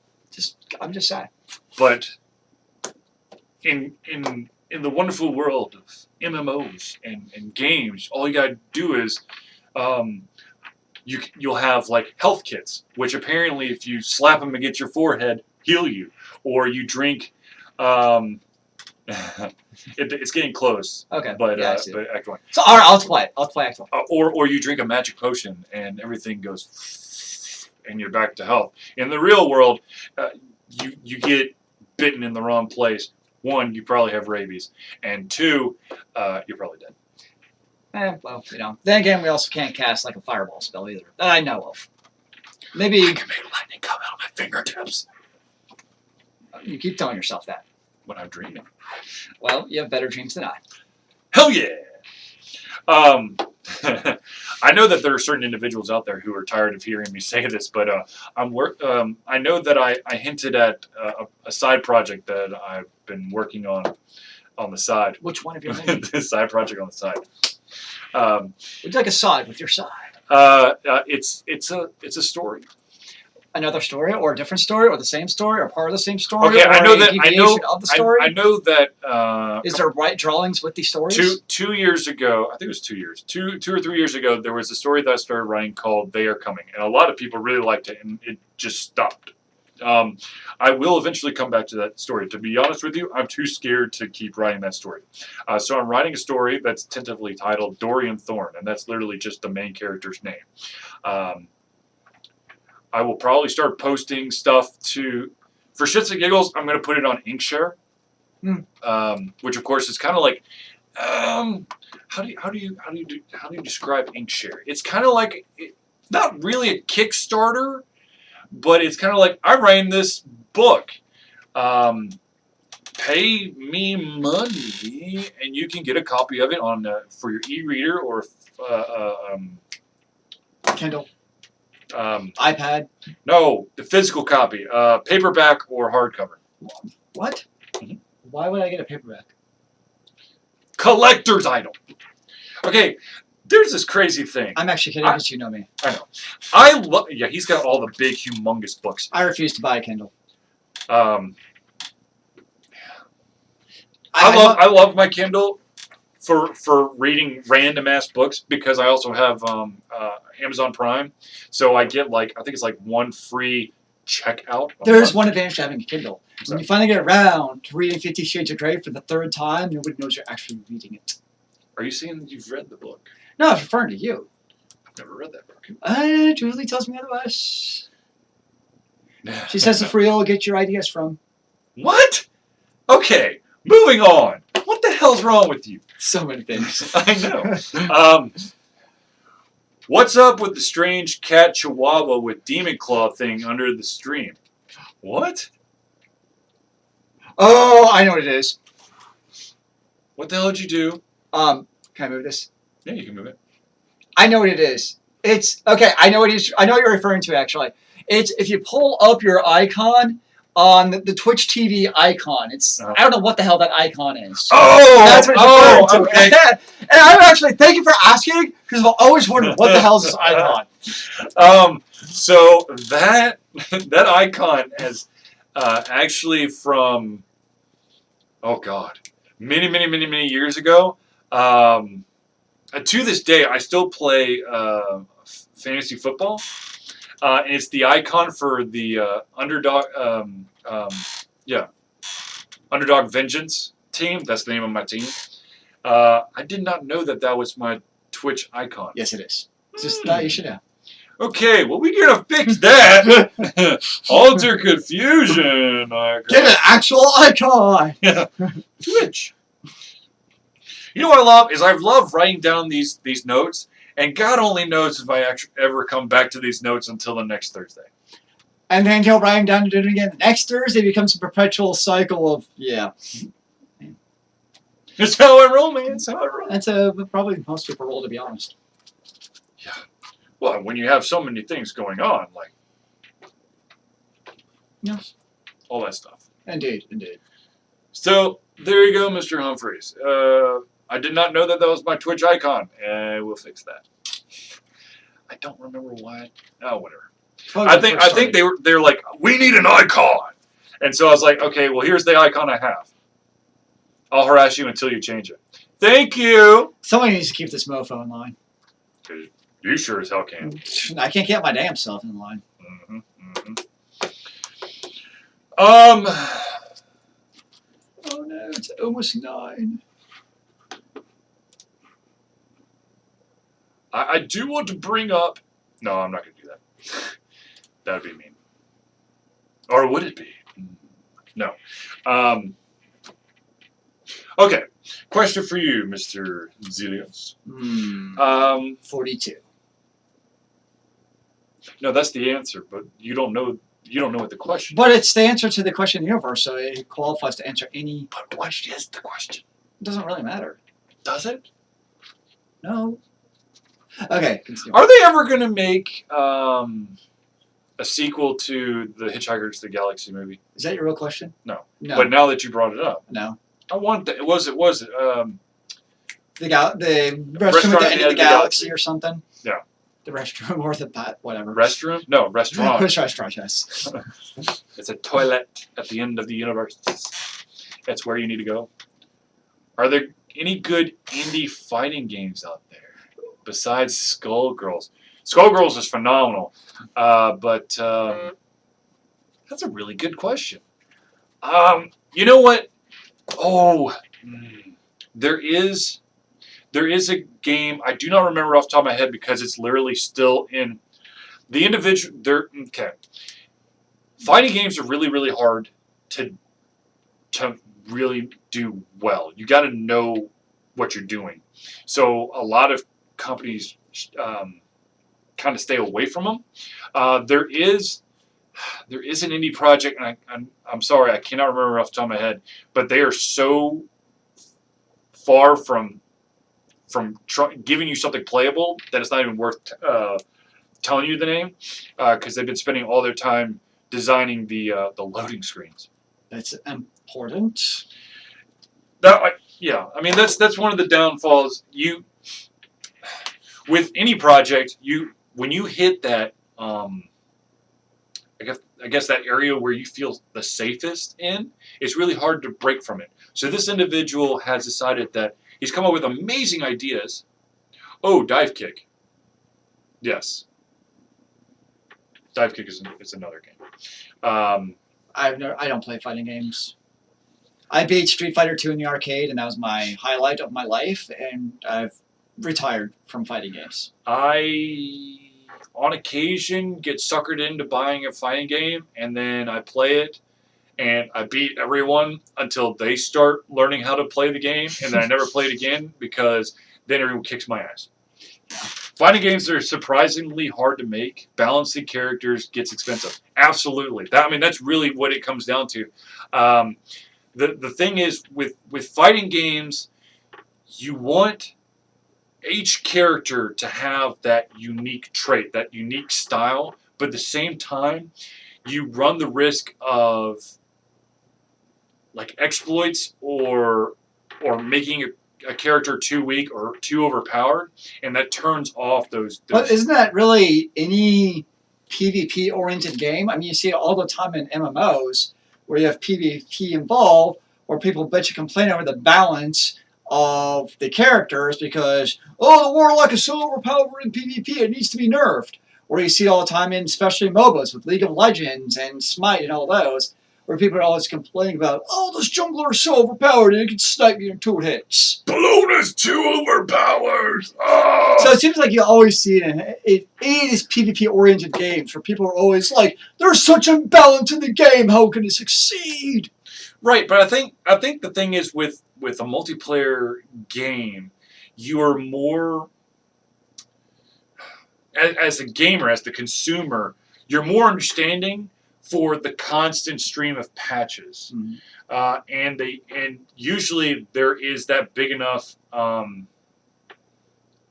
I'm just saying. But in the wonderful world of MMOs and games, all you gotta do is you'll have like health kits, which apparently if you slap them against your forehead, heal you, or you drink. It's getting close. Okay. But yeah, I see. but Act 1. So all right, I'll play it. I'll play Act 1. Or you drink a magic potion and everything goes, and you're back to health. In the real world, you get bitten in the wrong place. 1, you probably have rabies, and 2, you're probably dead. Well, you know. Then again, we also can't cast like a fireball spell either that I know of. Maybe I can make lightning come out of my fingertips. You keep telling yourself that. When I'm dreaming. Well, you have better dreams than I. Hell yeah! I know that there are certain individuals out there who are tired of hearing me say this, but I know that I hinted at a side project that I've been working on the side. Which one of your many? This side project on the side. Would you like a side with your side? It's a story. Another story, or a different story, or the same story, or part of the same story? Okay, or I know a that. deviation of the story? I know that. Is there right drawings with these stories? 2 years ago, I think it was 2 years, 2 or 3 years ago, there was a story that I started writing called "They Are Coming," and a lot of people really liked it, and it just stopped. I will eventually come back to that story. To be honest with you, I'm too scared to keep writing that story. So I'm writing a story that's tentatively titled Dorian Thorn, and that's literally just the main character's name. I will probably start posting stuff for shits and giggles. I'm going to put it on Inkshare, which of course is kind of like, how do you describe Inkshare? It's kind of like, not really a Kickstarter, but it's kind of like, I'm writing this book. Pay me money, and you can get a copy of it on for your e-reader or Kindle. iPad. No, the physical copy, paperback or hardcover. What? Mhm. Why would I get a paperback? Collector's item. Okay, there's this crazy thing. I'm actually kidding because you know me. I know. Yeah, he's got all the big, humongous books. I refuse to buy a Kindle. I love my Kindle for reading random ass books because I also have Amazon Prime, so I get I think it's like 1 free checkout. There's one advantage to having a Kindle. When you finally get around to reading 50 Shades of Grey for the 3rd time, nobody knows you're actually reading it. Are you saying that you've read the book? No, I was referring to you. I've never read that book. Julie tells me otherwise. She says it's where you'll get your ideas from. What? Okay, moving on. What the hell's wrong with you? So many things. I know. What's up with the strange cat chihuahua with demon claw thing under the stream? What? Oh, I know what it is. What the hell did you do? Can I move this? Yeah, you can move it. I know what it is. It's okay. I know what you're referring to. Actually, it's if you pull up your icon on the Twitch TV icon. It's I don't know what the hell that icon is. Oh, that's what it's referring to. Okay. And I'm actually thank you for asking because I've always wondered what the hell is this icon. So that icon is actually from many years ago. To this day, I still play fantasy football. And it's the icon for the Underdog Vengeance team. That's the name of my team. I did not know that was my Twitch icon. Yes, it is. It's just that you should know. Okay, well, we're gonna fix that. Alter confusion. Get an actual icon. Twitch. You know what I love is I love writing down these notes, and God only knows if I actually ever come back to these notes until the next Thursday. And then he'll write them down and do it again. The next Thursday becomes a perpetual cycle of, yeah. It's how I roll, man. It's how I roll. That's probably most people roll, to be honest. Yeah. Well, when you have so many things going on, like, Yes. all that stuff. Indeed, indeed. So, there you go, Mr. Humphreys. I did not know that was my Twitch icon, and we'll fix that. I don't remember why. Oh, whatever. I think they're like, we need an icon, and so I was like, okay, well, here's the icon I have. I'll harass you until you change it. Thank you. Someone needs to keep this mofo in line. You sure as hell can. I can't get my damn self in line. Oh no, it's almost 9. I do want to bring up. No, I'm not going to do that. That would be mean. Or would it be? No. Okay. Question for you, Mr. Zealeus. 42. No, that's the answer, but you don't know. You don't know what the question. But it's the answer to the question in the universe, so it qualifies to answer any. But what is the question? It doesn't really matter. Does it? No. Okay. Continue. Are they ever going to make a sequel to the Hitchhiker's the Galaxy movie? Is that your real question? No. No. But now that you brought it up, No. I want that. Was it? The restroom at the end of the galaxy or something? Yeah. The restroom or the whatever. Restroom? No, restaurant. Restaurant, yes. It's a toilet at the end of the universe. That's where you need to go. Are there any good indie fighting games out there besides Skullgirls? Skullgirls is phenomenal, but that's a really good question. You know what? Oh, there is a game, I do not remember off the top of my head because it's literally still in the individual. Okay. Fighting games are really, really hard to really do well. You got to know what you're doing. So a lot of companies kind of stay away from them. There is an indie project, and I'm sorry, I cannot remember off the top of my head, but they are so far from giving you something playable that it's not even worth telling you the name, because they've been spending all their time designing the loading screens. That's important. Yeah, I mean that's one of the downfalls. With any project, when you hit that I guess that area where you feel the safest in, it's really hard to break from it. So this individual has decided that he's come up with amazing ideas. Oh, dive kick. Yes. Dive kick is another game. I don't play fighting games. I beat Street Fighter 2 in the arcade, and that was my highlight of my life, and I've retired from fighting games. I, on occasion, get suckered into buying a fighting game, and then I play it, and I beat everyone until they start learning how to play the game, and then I never play it again because then everyone kicks my ass. Fighting games are surprisingly hard to make. Balancing characters gets expensive. Absolutely. That's really what it comes down to. The thing is, with fighting games, you want each character to have that unique trait, that unique style, but at the same time, you run the risk of like exploits or making a character too weak or too overpowered, and that turns off those. But isn't that really any PvP-oriented game? I mean, you see it all the time in MMOs where you have PvP involved, where people bitch and complain over the balance of the characters because, oh, the Warlock is so overpowered in PvP, it needs to be nerfed. Or you see it all the time in especially MOBAs with League of Legends and Smite and all those, where people are always complaining about, oh, this jungler is so overpowered and it can snipe me in 2 hits. Balloon is too overpowered. Oh. So it seems like you always see it in these PvP-oriented games where people are always like, there's such imbalance in the game, how can it succeed? Right, but I think the thing is with a multiplayer game, you are more as a gamer, as the consumer, you're more understanding for the constant stream of patches, and usually there is that big enough.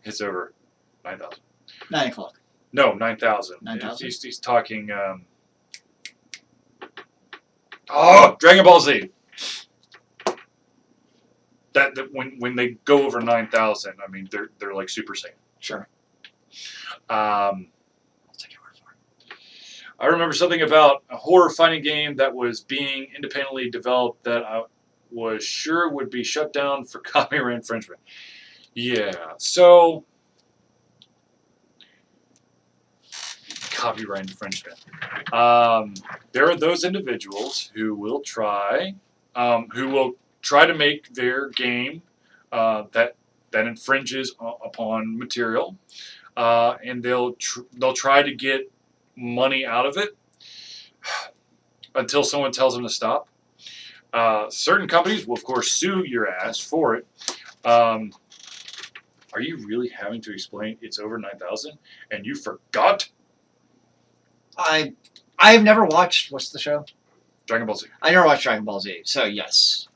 It's over 9,000. 9 o'clock. No, 9,000. 9,000? He's talking. Dragon Ball Z. That when they go over 9,000, I mean they're like Super Saiyan. Sure. I'll take your word for it. I remember something about a horror fighting game that was being independently developed that I was sure would be shut down for copyright infringement. Yeah, so copyright infringement. There are those individuals who will try to make their game that infringes upon material, and they'll try to get money out of it until someone tells them to stop. Certain companies will, of course, sue your ass for it. Are you really having to explain it's over 9,000 and you forgot? I've never watched, what's the show? Dragon Ball Z. I never watched Dragon Ball Z, so yes.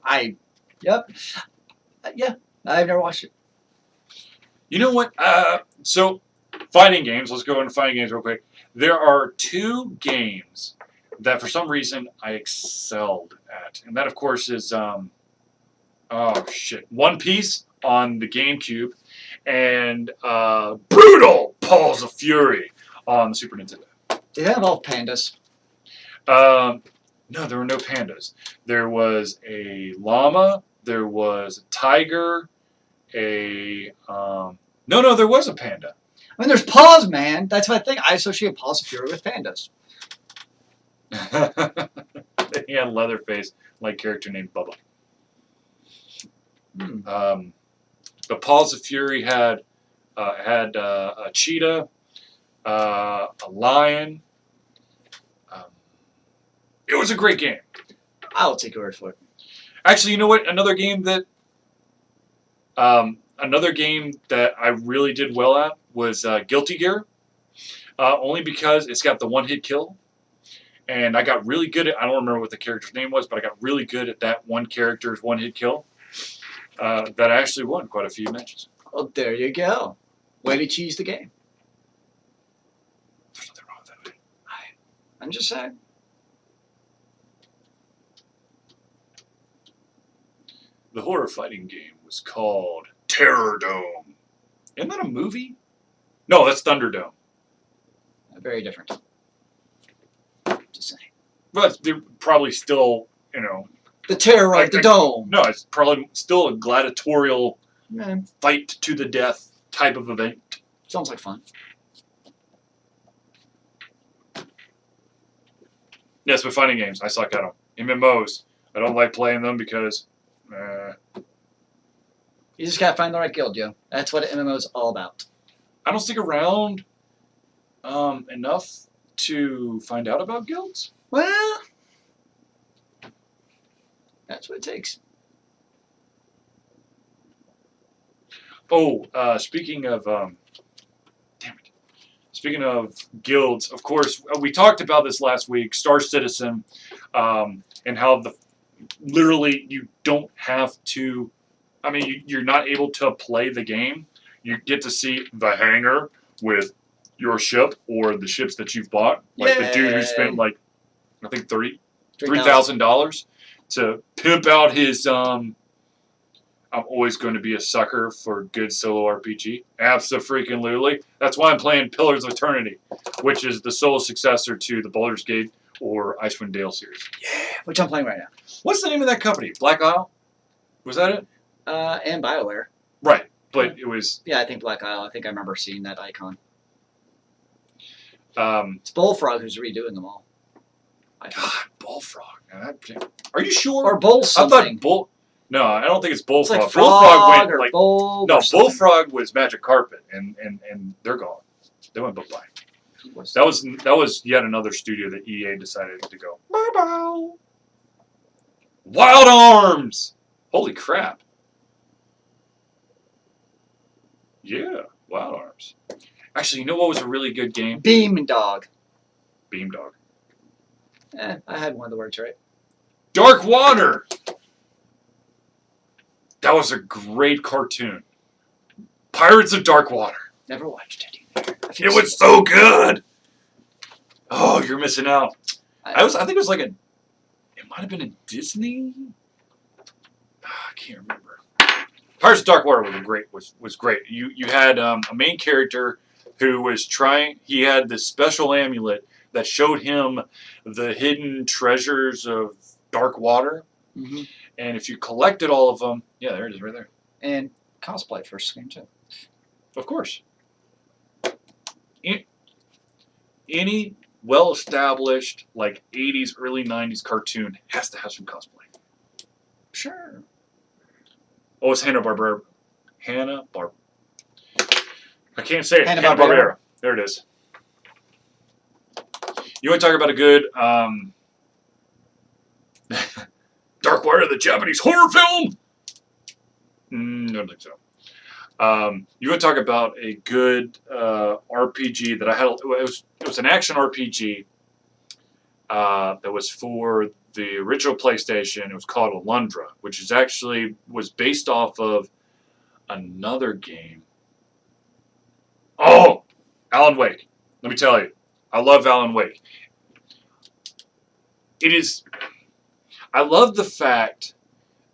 Yeah, I've never watched it. You know what? So, fighting games, let's go into fighting games real quick. There are 2 games that for some reason I excelled at. And that, of course, is, One Piece on the GameCube and Brutal Paws of Fury on the Super Nintendo. Did they have all pandas? No, there were no pandas. There was a llama. There was a tiger. No, there was a panda. I mean, there's paws, man. That's my thing. I associate Paws of Fury with pandas. He had Leatherface, like character named Bubba. The Paws of Fury had a cheetah, a lion. It was a great game. I'll take your word for it. Actually, you know what? Another game that I really did well at was Guilty Gear. Only because it's got the one-hit kill. And I got really good at, I don't remember what the character's name was, but I got really good at that one character's one-hit kill. That I actually won quite a few matches. Well, there you go. Way to cheese the game. There's nothing wrong with that. I'm just saying. The horror fighting game was called Terror Dome. Isn't that a movie? No, that's Thunderdome. Very different. Just saying. But they're probably still, The terror of the dome. No, it's probably still a gladiatorial Man, fight to the death type of event. sounds like fun. Yes, but fighting games, I suck at them. MMOs, I don't like playing them because... You just gotta find the right guild, yo. That's what an MMO is all about. I don't stick around enough to find out about guilds. Well, that's what it takes. Oh, speaking of speaking of guilds, of course, we talked about this last week, Star Citizen, and how literally you don't have to, I mean, you're not able to play the game. You get to see the hangar with your ship or the ships that you've bought. Like the dude who spent like, I think $3,000 to pimp out his, I'm always going to be a sucker for good solo RPG. Abso-freaking-lutely. That's why I'm playing Pillars of Eternity, which is the solo successor to the Baldur's Gate or Icewind Dale series. Yeah, which I'm playing right now. What's the name of that company? Black Isle? Was that it? And BioWare. Right, but it was... Yeah, I think Black Isle. I think I remember seeing that icon. It's Bullfrog who's redoing them all. God, Bullfrog. Are you sure? Or bull something. I thought No, I don't think it's bullfrog. It's like frog Bullfrog went or like bull. no. Or something. Bullfrog was Magic Carpet, and they're gone. They went bye bye. That was yet another studio that EA decided to go bye bye. Wild Arms. Holy crap. Yeah, Wild Arms. Actually, you know what was a really good game? Beam Dog. Beam Dog. I had one of the words right. Dark Water. That was a great cartoon. Pirates of Dark Water. Never watched it either. It was so good. Oh, you're missing out. I think it was like it might have been a Disney. I can't remember. Pirates of Dark Water was great. You had a main character who was trying. He had this special amulet that showed him the hidden treasures of Dark Water. Mm-hmm. And if you collected all of them, yeah, there it is, right there. And cosplay first game too. Of course. Any well-established, like 80s, early 90s cartoon has to have some cosplay. Sure. Oh, it's Hanna-Barbera. I can't say it. Hanna-Barbera. Hanna-Barbera. There it is. You want to talk about a good Dark Water, the Japanese horror film? I don't think so. You want to talk about a good RPG that I had. It was an action RPG that was for the original PlayStation. It was called Alundra, which is actually was based off of another game. Oh, Alan Wake. Let me tell you, I love Alan Wake. I love the fact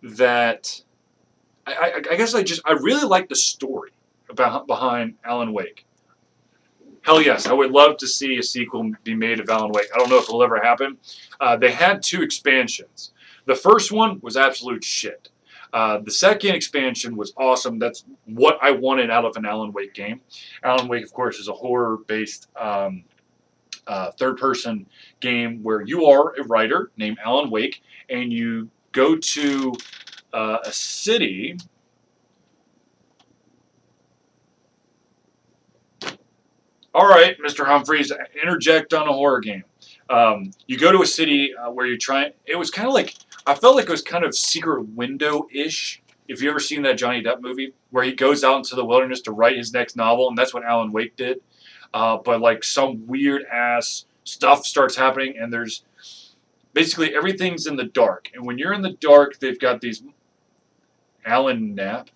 that I guess I really like the story behind Alan Wake. Hell yes, I would love to see a sequel be made of Alan Wake. I don't know if it'll ever happen. They had 2 expansions. The first one was absolute shit. The second expansion was awesome. That's what I wanted out of an Alan Wake game. Alan Wake, of course, is a horror-based third-person game where you are a writer named Alan Wake, and you go to a city. All right, Mr. Humphreys, interject on a horror game. You go to a city where you're trying. It was kind of like, I felt like it was kind of Secret Window-ish. If you ever seen that Johnny Depp movie where he goes out into the wilderness to write his next novel, and that's what Alan Wake did. But like some weird ass stuff starts happening, and there's basically everything's in the dark. And when you're in the dark, they've got these Alan Knapp.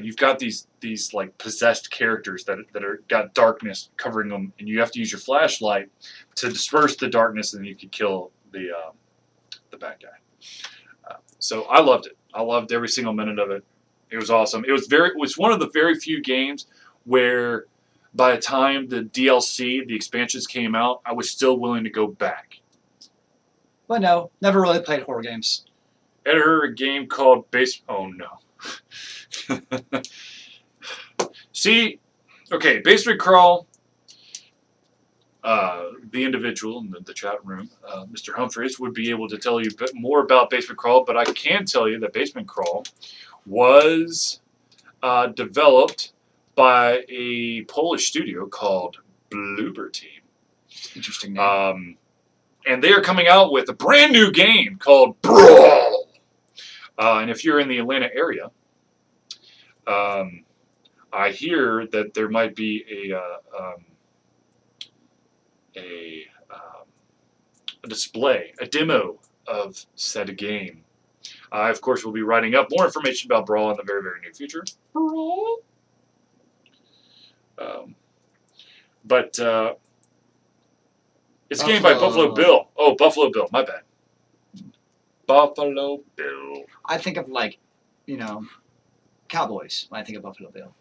You've got these like possessed characters that are got darkness covering them, and you have to use your flashlight to disperse the darkness, and then you can kill the bad guy. So I loved it. I loved every single minute of it. It was awesome. It was one of the very few games where by the time the DLC, the expansions came out, I was still willing to go back. Well, no, never really played horror games. Enter a game called Oh no. See, okay, Basement Crawl. The individual in the chat room, Mr. Humphreys, would be able to tell you a bit more about Basement Crawl, but I can tell you that Basement Crawl was developed by a Polish studio called Bloober Team. Interesting name. And they are coming out with a brand new game called Brawl. And if you're in the Atlanta area, I hear that there might be a display, a demo of said game. I, of course, will be writing up more information about Brawl in the very, very near future. Brawl. But it's a game by Buffalo Bill. Oh, Buffalo Bill. My bad. Buffalo Bill. I think of like, cowboys when I think of Buffalo Bill.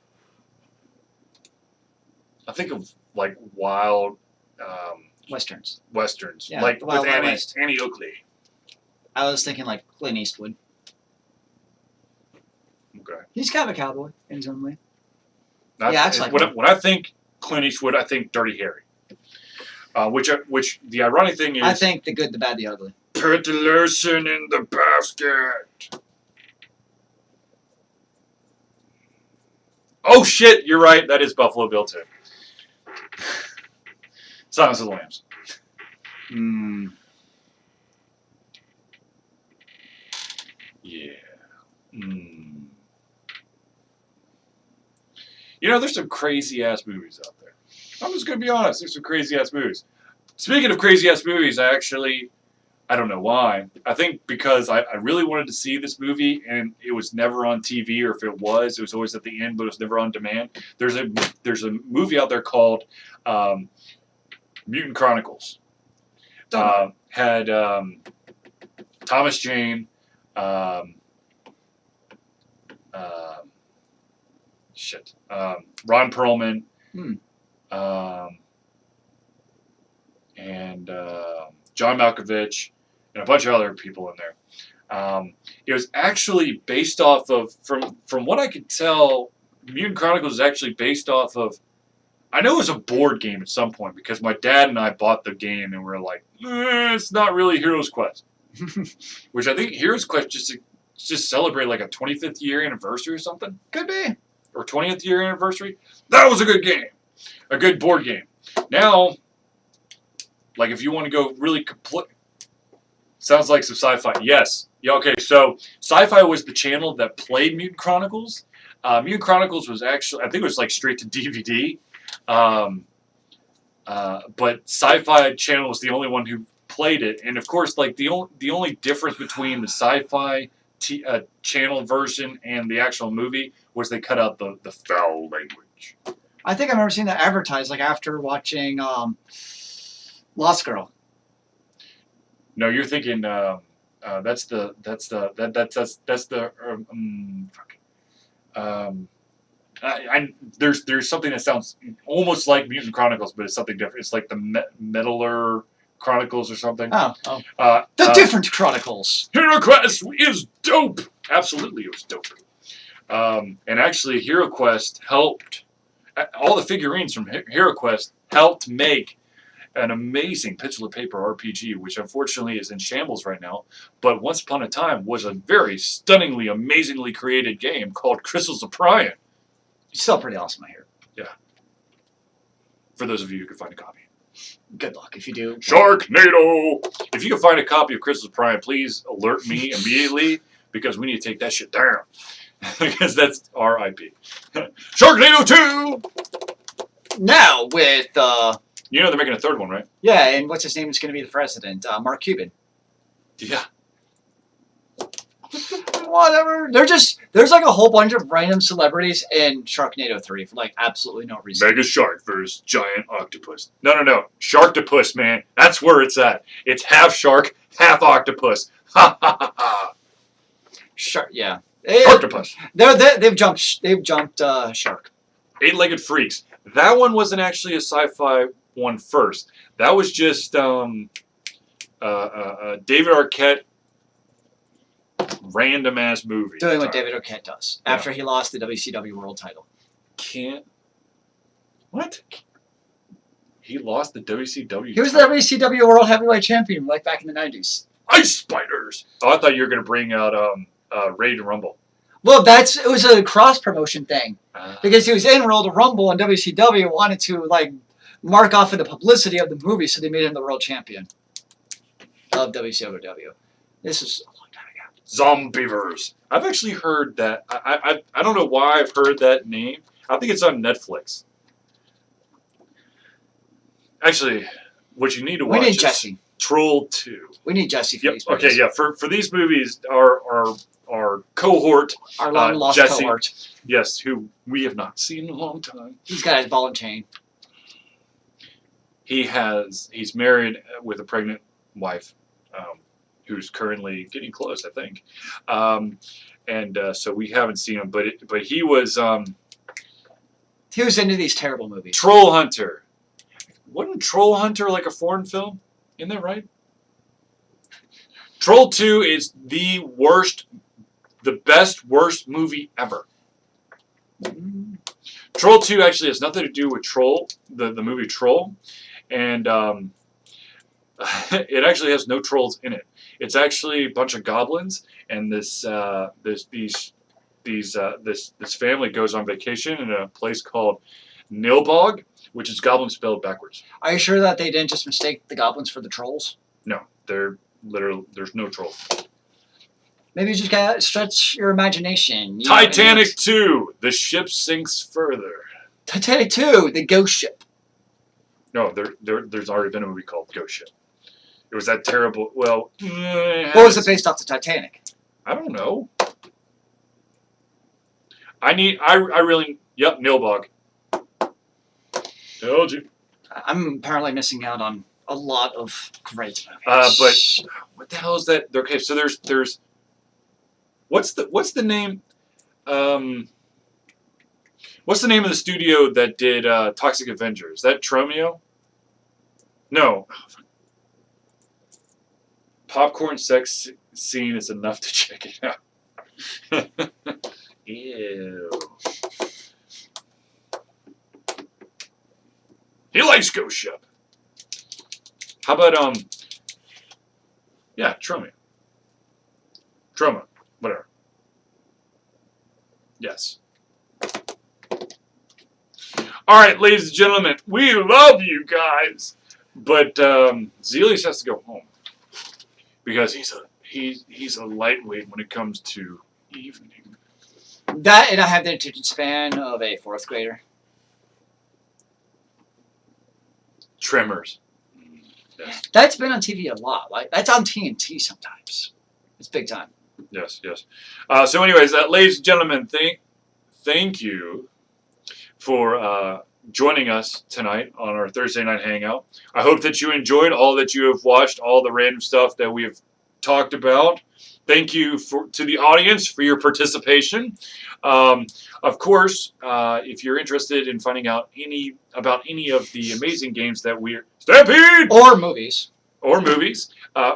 I think of like wild Westerns. Westerns, Yeah, like Wild with Wild Annie West. Oakley. I was thinking like Clint Eastwood. Okay. He's kind of a cowboy in his own way. When I think Clint Eastwood, I think Dirty Harry. Which the ironic thing is, I think The Good, the Bad, the Ugly. put the lotion in the basket. Oh shit! You're right. That is Buffalo Bill too. Silence of the Lambs. Yeah. You know, there's some crazy ass movies out there. I'm just gonna be honest. There's some crazy ass movies. Speaking of crazy ass movies, I don't know why. I think because I really wanted to see this movie and it was never on TV, or if it was always at the end, but it was never on demand. There's a movie out there called Mutant Chronicles. Had Thomas Jane, Ron Perlman, and John Malkovich, and a bunch of other people in there. It was actually based off of, from what I could tell, Mutant Chronicles is actually based off of, I know it was a board game at some point because my dad and I bought the game and we were like, it's not really Heroes Quest. Which I think Heroes Quest just celebrate like a 25th year anniversary or something. Could be. Or 20th year anniversary. That was a good game. A good board game. Now, like if you want to go really complete, sounds like some sci-fi. Yes. Yeah, okay, so Sci-Fi was the channel that played Mutant Chronicles. Mutant Chronicles was actually, I think it was like straight to DVD. But Sci-Fi channel was the only one who played it. And of course, like the only difference between the Sci-Fi channel version and the actual movie was they cut out the foul language. I think I remember seeing that advertised like after watching Lost Girl. No, you're thinking there's something that sounds almost like Mutant Chronicles, but it's something different. It's like the Metaler Chronicles or something. The Different Chronicles. Hero Quest is dope. Absolutely, it was dope. And actually, Hero Quest helped. All the figurines from Hero Quest helped make an amazing pencil and paper RPG, which unfortunately is in shambles right now, but once upon a time was a very stunningly, amazingly created game called Crystals of Prion. It's still pretty awesome, I hear. Yeah. For those of you who can find a copy. Good luck if you do. Sharknado! If you can find a copy of Crystals of Prion, please alert me immediately, because we need to take that shit down. Because that's our IP. Sharknado 2! Now with... You know they're making a third one, right? Yeah, and what's his name is going to be the president? Mark Cuban. Yeah. Whatever. There's like a whole bunch of random celebrities in Sharknado 3 for like absolutely no reason. Mega Shark versus Giant Octopus. No. Sharktopus, man. That's where it's at. It's half shark, half octopus. Ha ha ha ha. Shark, yeah. Sharktopus. They've jumped shark. Eight-legged freaks. That one wasn't actually a sci-fi one first. That was just David Arquette random ass movie. Doing what David Arquette does after he lost the WCW World Title. What? He lost the WCW. He was the WCW World Heavyweight Champion like back in the 90s. Ice Spiders. Oh, I thought you were going to bring out Raid and Rumble. Well, it was a cross promotion thing because he was in World of Rumble and WCW wanted to like mark off of the publicity of the movie, so they made him the world champion of WCW. This is a long time ago. Zombievers. I've actually heard that. I don't know why I've heard that name. I think it's on Netflix. Actually, what you need to watch We need is Jesse. Troll 2. We need Jesse for these Okay, movies. yeah. For these movies, our cohort, Our long lost Jesse, cohort. yes, who we have not seen in a long time. He's got his ball and chain. He's married with a pregnant wife, who's currently getting close, I think, so we haven't seen him. But he was into these terrible movies. Troll Hunter. Wasn't Troll Hunter like a foreign film? Isn't that right? Troll 2 is the worst movie ever. Troll 2 actually has nothing to do with Troll, the movie Troll. and it actually has no trolls in it. It's actually a bunch of goblins, and this family goes on vacation in a place called Nilbog, which is goblin spelled backwards. Are you sure that they didn't just mistake the goblins for the trolls? No, they're literally there's no trolls. Maybe you just gotta stretch your imagination. You Titanic 2, the ship sinks further. Titanic 2, the ghost ship. No, there's already been a movie called Ghost Ship. It was that terrible. Well, What was it based off the Titanic? I don't know. I really. Yep, Nilbog. Told you. I'm apparently missing out on a lot of great movies. But what the hell is that? Okay, so there's. What's the name? What's the name of the studio that did Toxic Avenger? Is that Tromeo? No. Popcorn sex scene is enough to check it out. Ew. He likes Ghost Ship. How about yeah, Tromeo. Troma, whatever. Yes. All right, ladies and gentlemen, we love you guys, but Zealeus has to go home because he's a lightweight when it comes to evening. That, and I have the attention span of a 4th grader. Tremors. Yes. That's been on TV a lot. Like that's on TNT sometimes. It's big time. Yes, yes. So anyways, ladies and gentlemen, thank you for joining us tonight on our Thursday night hangout. I hope that you enjoyed all that you have watched, all the random stuff that we have talked about. Thank you to the audience for your participation. Of course, if you're interested in finding out about any of the amazing games that we're Stampede Or movies. Well,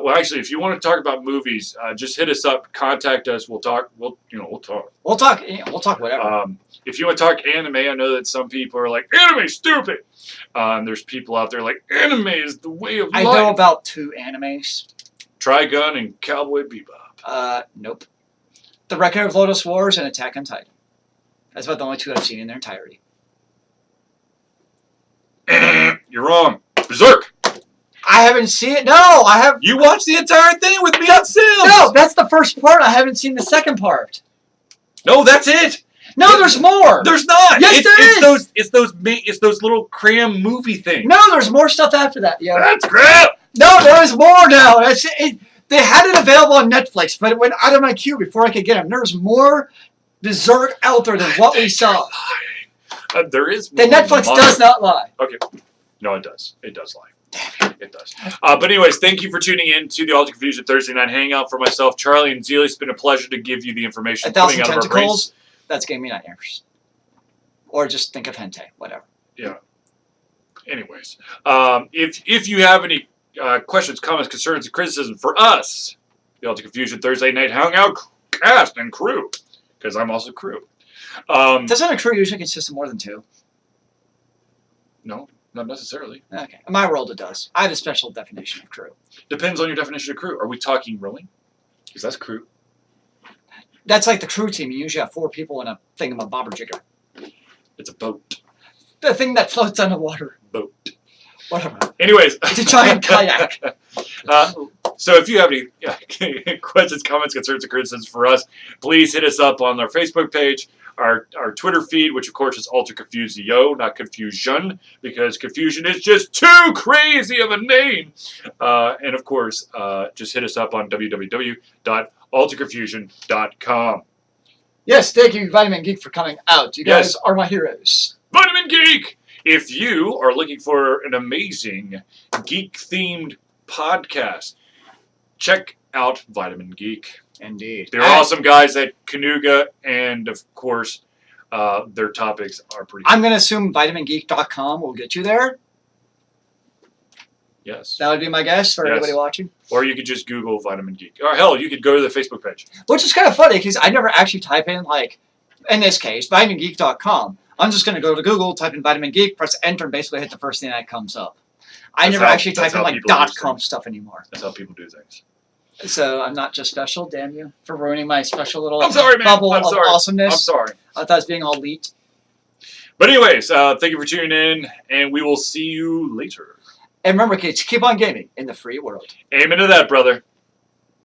actually, if you want to talk about movies, just hit us up, contact us. We'll talk. We'll talk. We'll talk whatever. If you want to talk anime, I know that some people are like, anime's stupid. And there's people out there like, anime is the way of life. I know about 2 animes. Trigun and Cowboy Bebop. Nope. The Record of Lodoss Wars and Attack on Titan. That's about the only 2 I've seen in their entirety. You're wrong. Berserk. I haven't seen it. No, I have. You watched the entire thing with me on Sims. No, that's the first part. I haven't seen the second part. No, that's it. No, there's more. There's not. Yes, there is. It's those little cram movie things. No, there's more stuff after that. Yeah. That's crap. No, there is more now. They had it available on Netflix, but it went out of my queue before I could get them. There's more Berserk out there than what we saw. There is. The Netflix does not lie. Okay. No, it does. It does lie. It does. But anyways, thank you for tuning in to the All Too Confusion Thursday Night Hangout. For myself, Charlie and Zealeus, it's been a pleasure to give you the information 1,000 coming out of our brains. tentacles. That's gaming nightmares. Or just think of hentai, whatever. Yeah. Anyways, if you have any questions, comments, concerns, and criticism for us, the All Too Confusion Thursday Night Hangout cast and crew, because I'm also crew. Doesn't a crew usually consist of more than 2? No, not necessarily. Okay. In my world, it does. I have a special definition of crew. Depends on your definition of crew. Are we talking rowing? Because that's crew. That's like the crew team. You usually have 4 people in a thingamabobberjigger. It's a boat. The thing that floats on the water. Boat. Whatever. Anyways. It's a giant kayak. So if you have any questions, comments, concerns, or criticisms for us, please hit us up on our Facebook page, our Twitter feed, which of course is Ultra Confusio, not Confusion, because confusion is just too crazy of a name. And of course, just hit us up on www.ultraconfusion.com. Yes, thank you, Vitamin Geek, for coming out. You guys are my heroes. Vitamin Geek! If you are looking for an amazing geek-themed podcast, check out Vitamin Geek. Indeed. They're awesome guys at Canuga, and of course, their topics are pretty I'm going to assume vitamingeek.com will get you there. Yes. That would be my guess for everybody watching. Or you could just Google Vitamin Geek. Or hell, you could go to the Facebook page. Which is kind of funny, because I never actually type in, like, in this case, vitamingeek.com. I'm just going to go to Google, type in Vitamin Geek, press enter, and basically hit the first thing that comes up. I never actually that's type in how like people use .com things. stuff anymore. That's how people do things. So I'm not just special. Damn you for ruining my special little I'm sorry, man. bubble I'm of sorry. awesomeness. I'm sorry. I thought it was being all elite. But anyways, thank you for tuning in, and we will see you later. And remember, kids, keep on gaming in the free world. Amen to that, brother.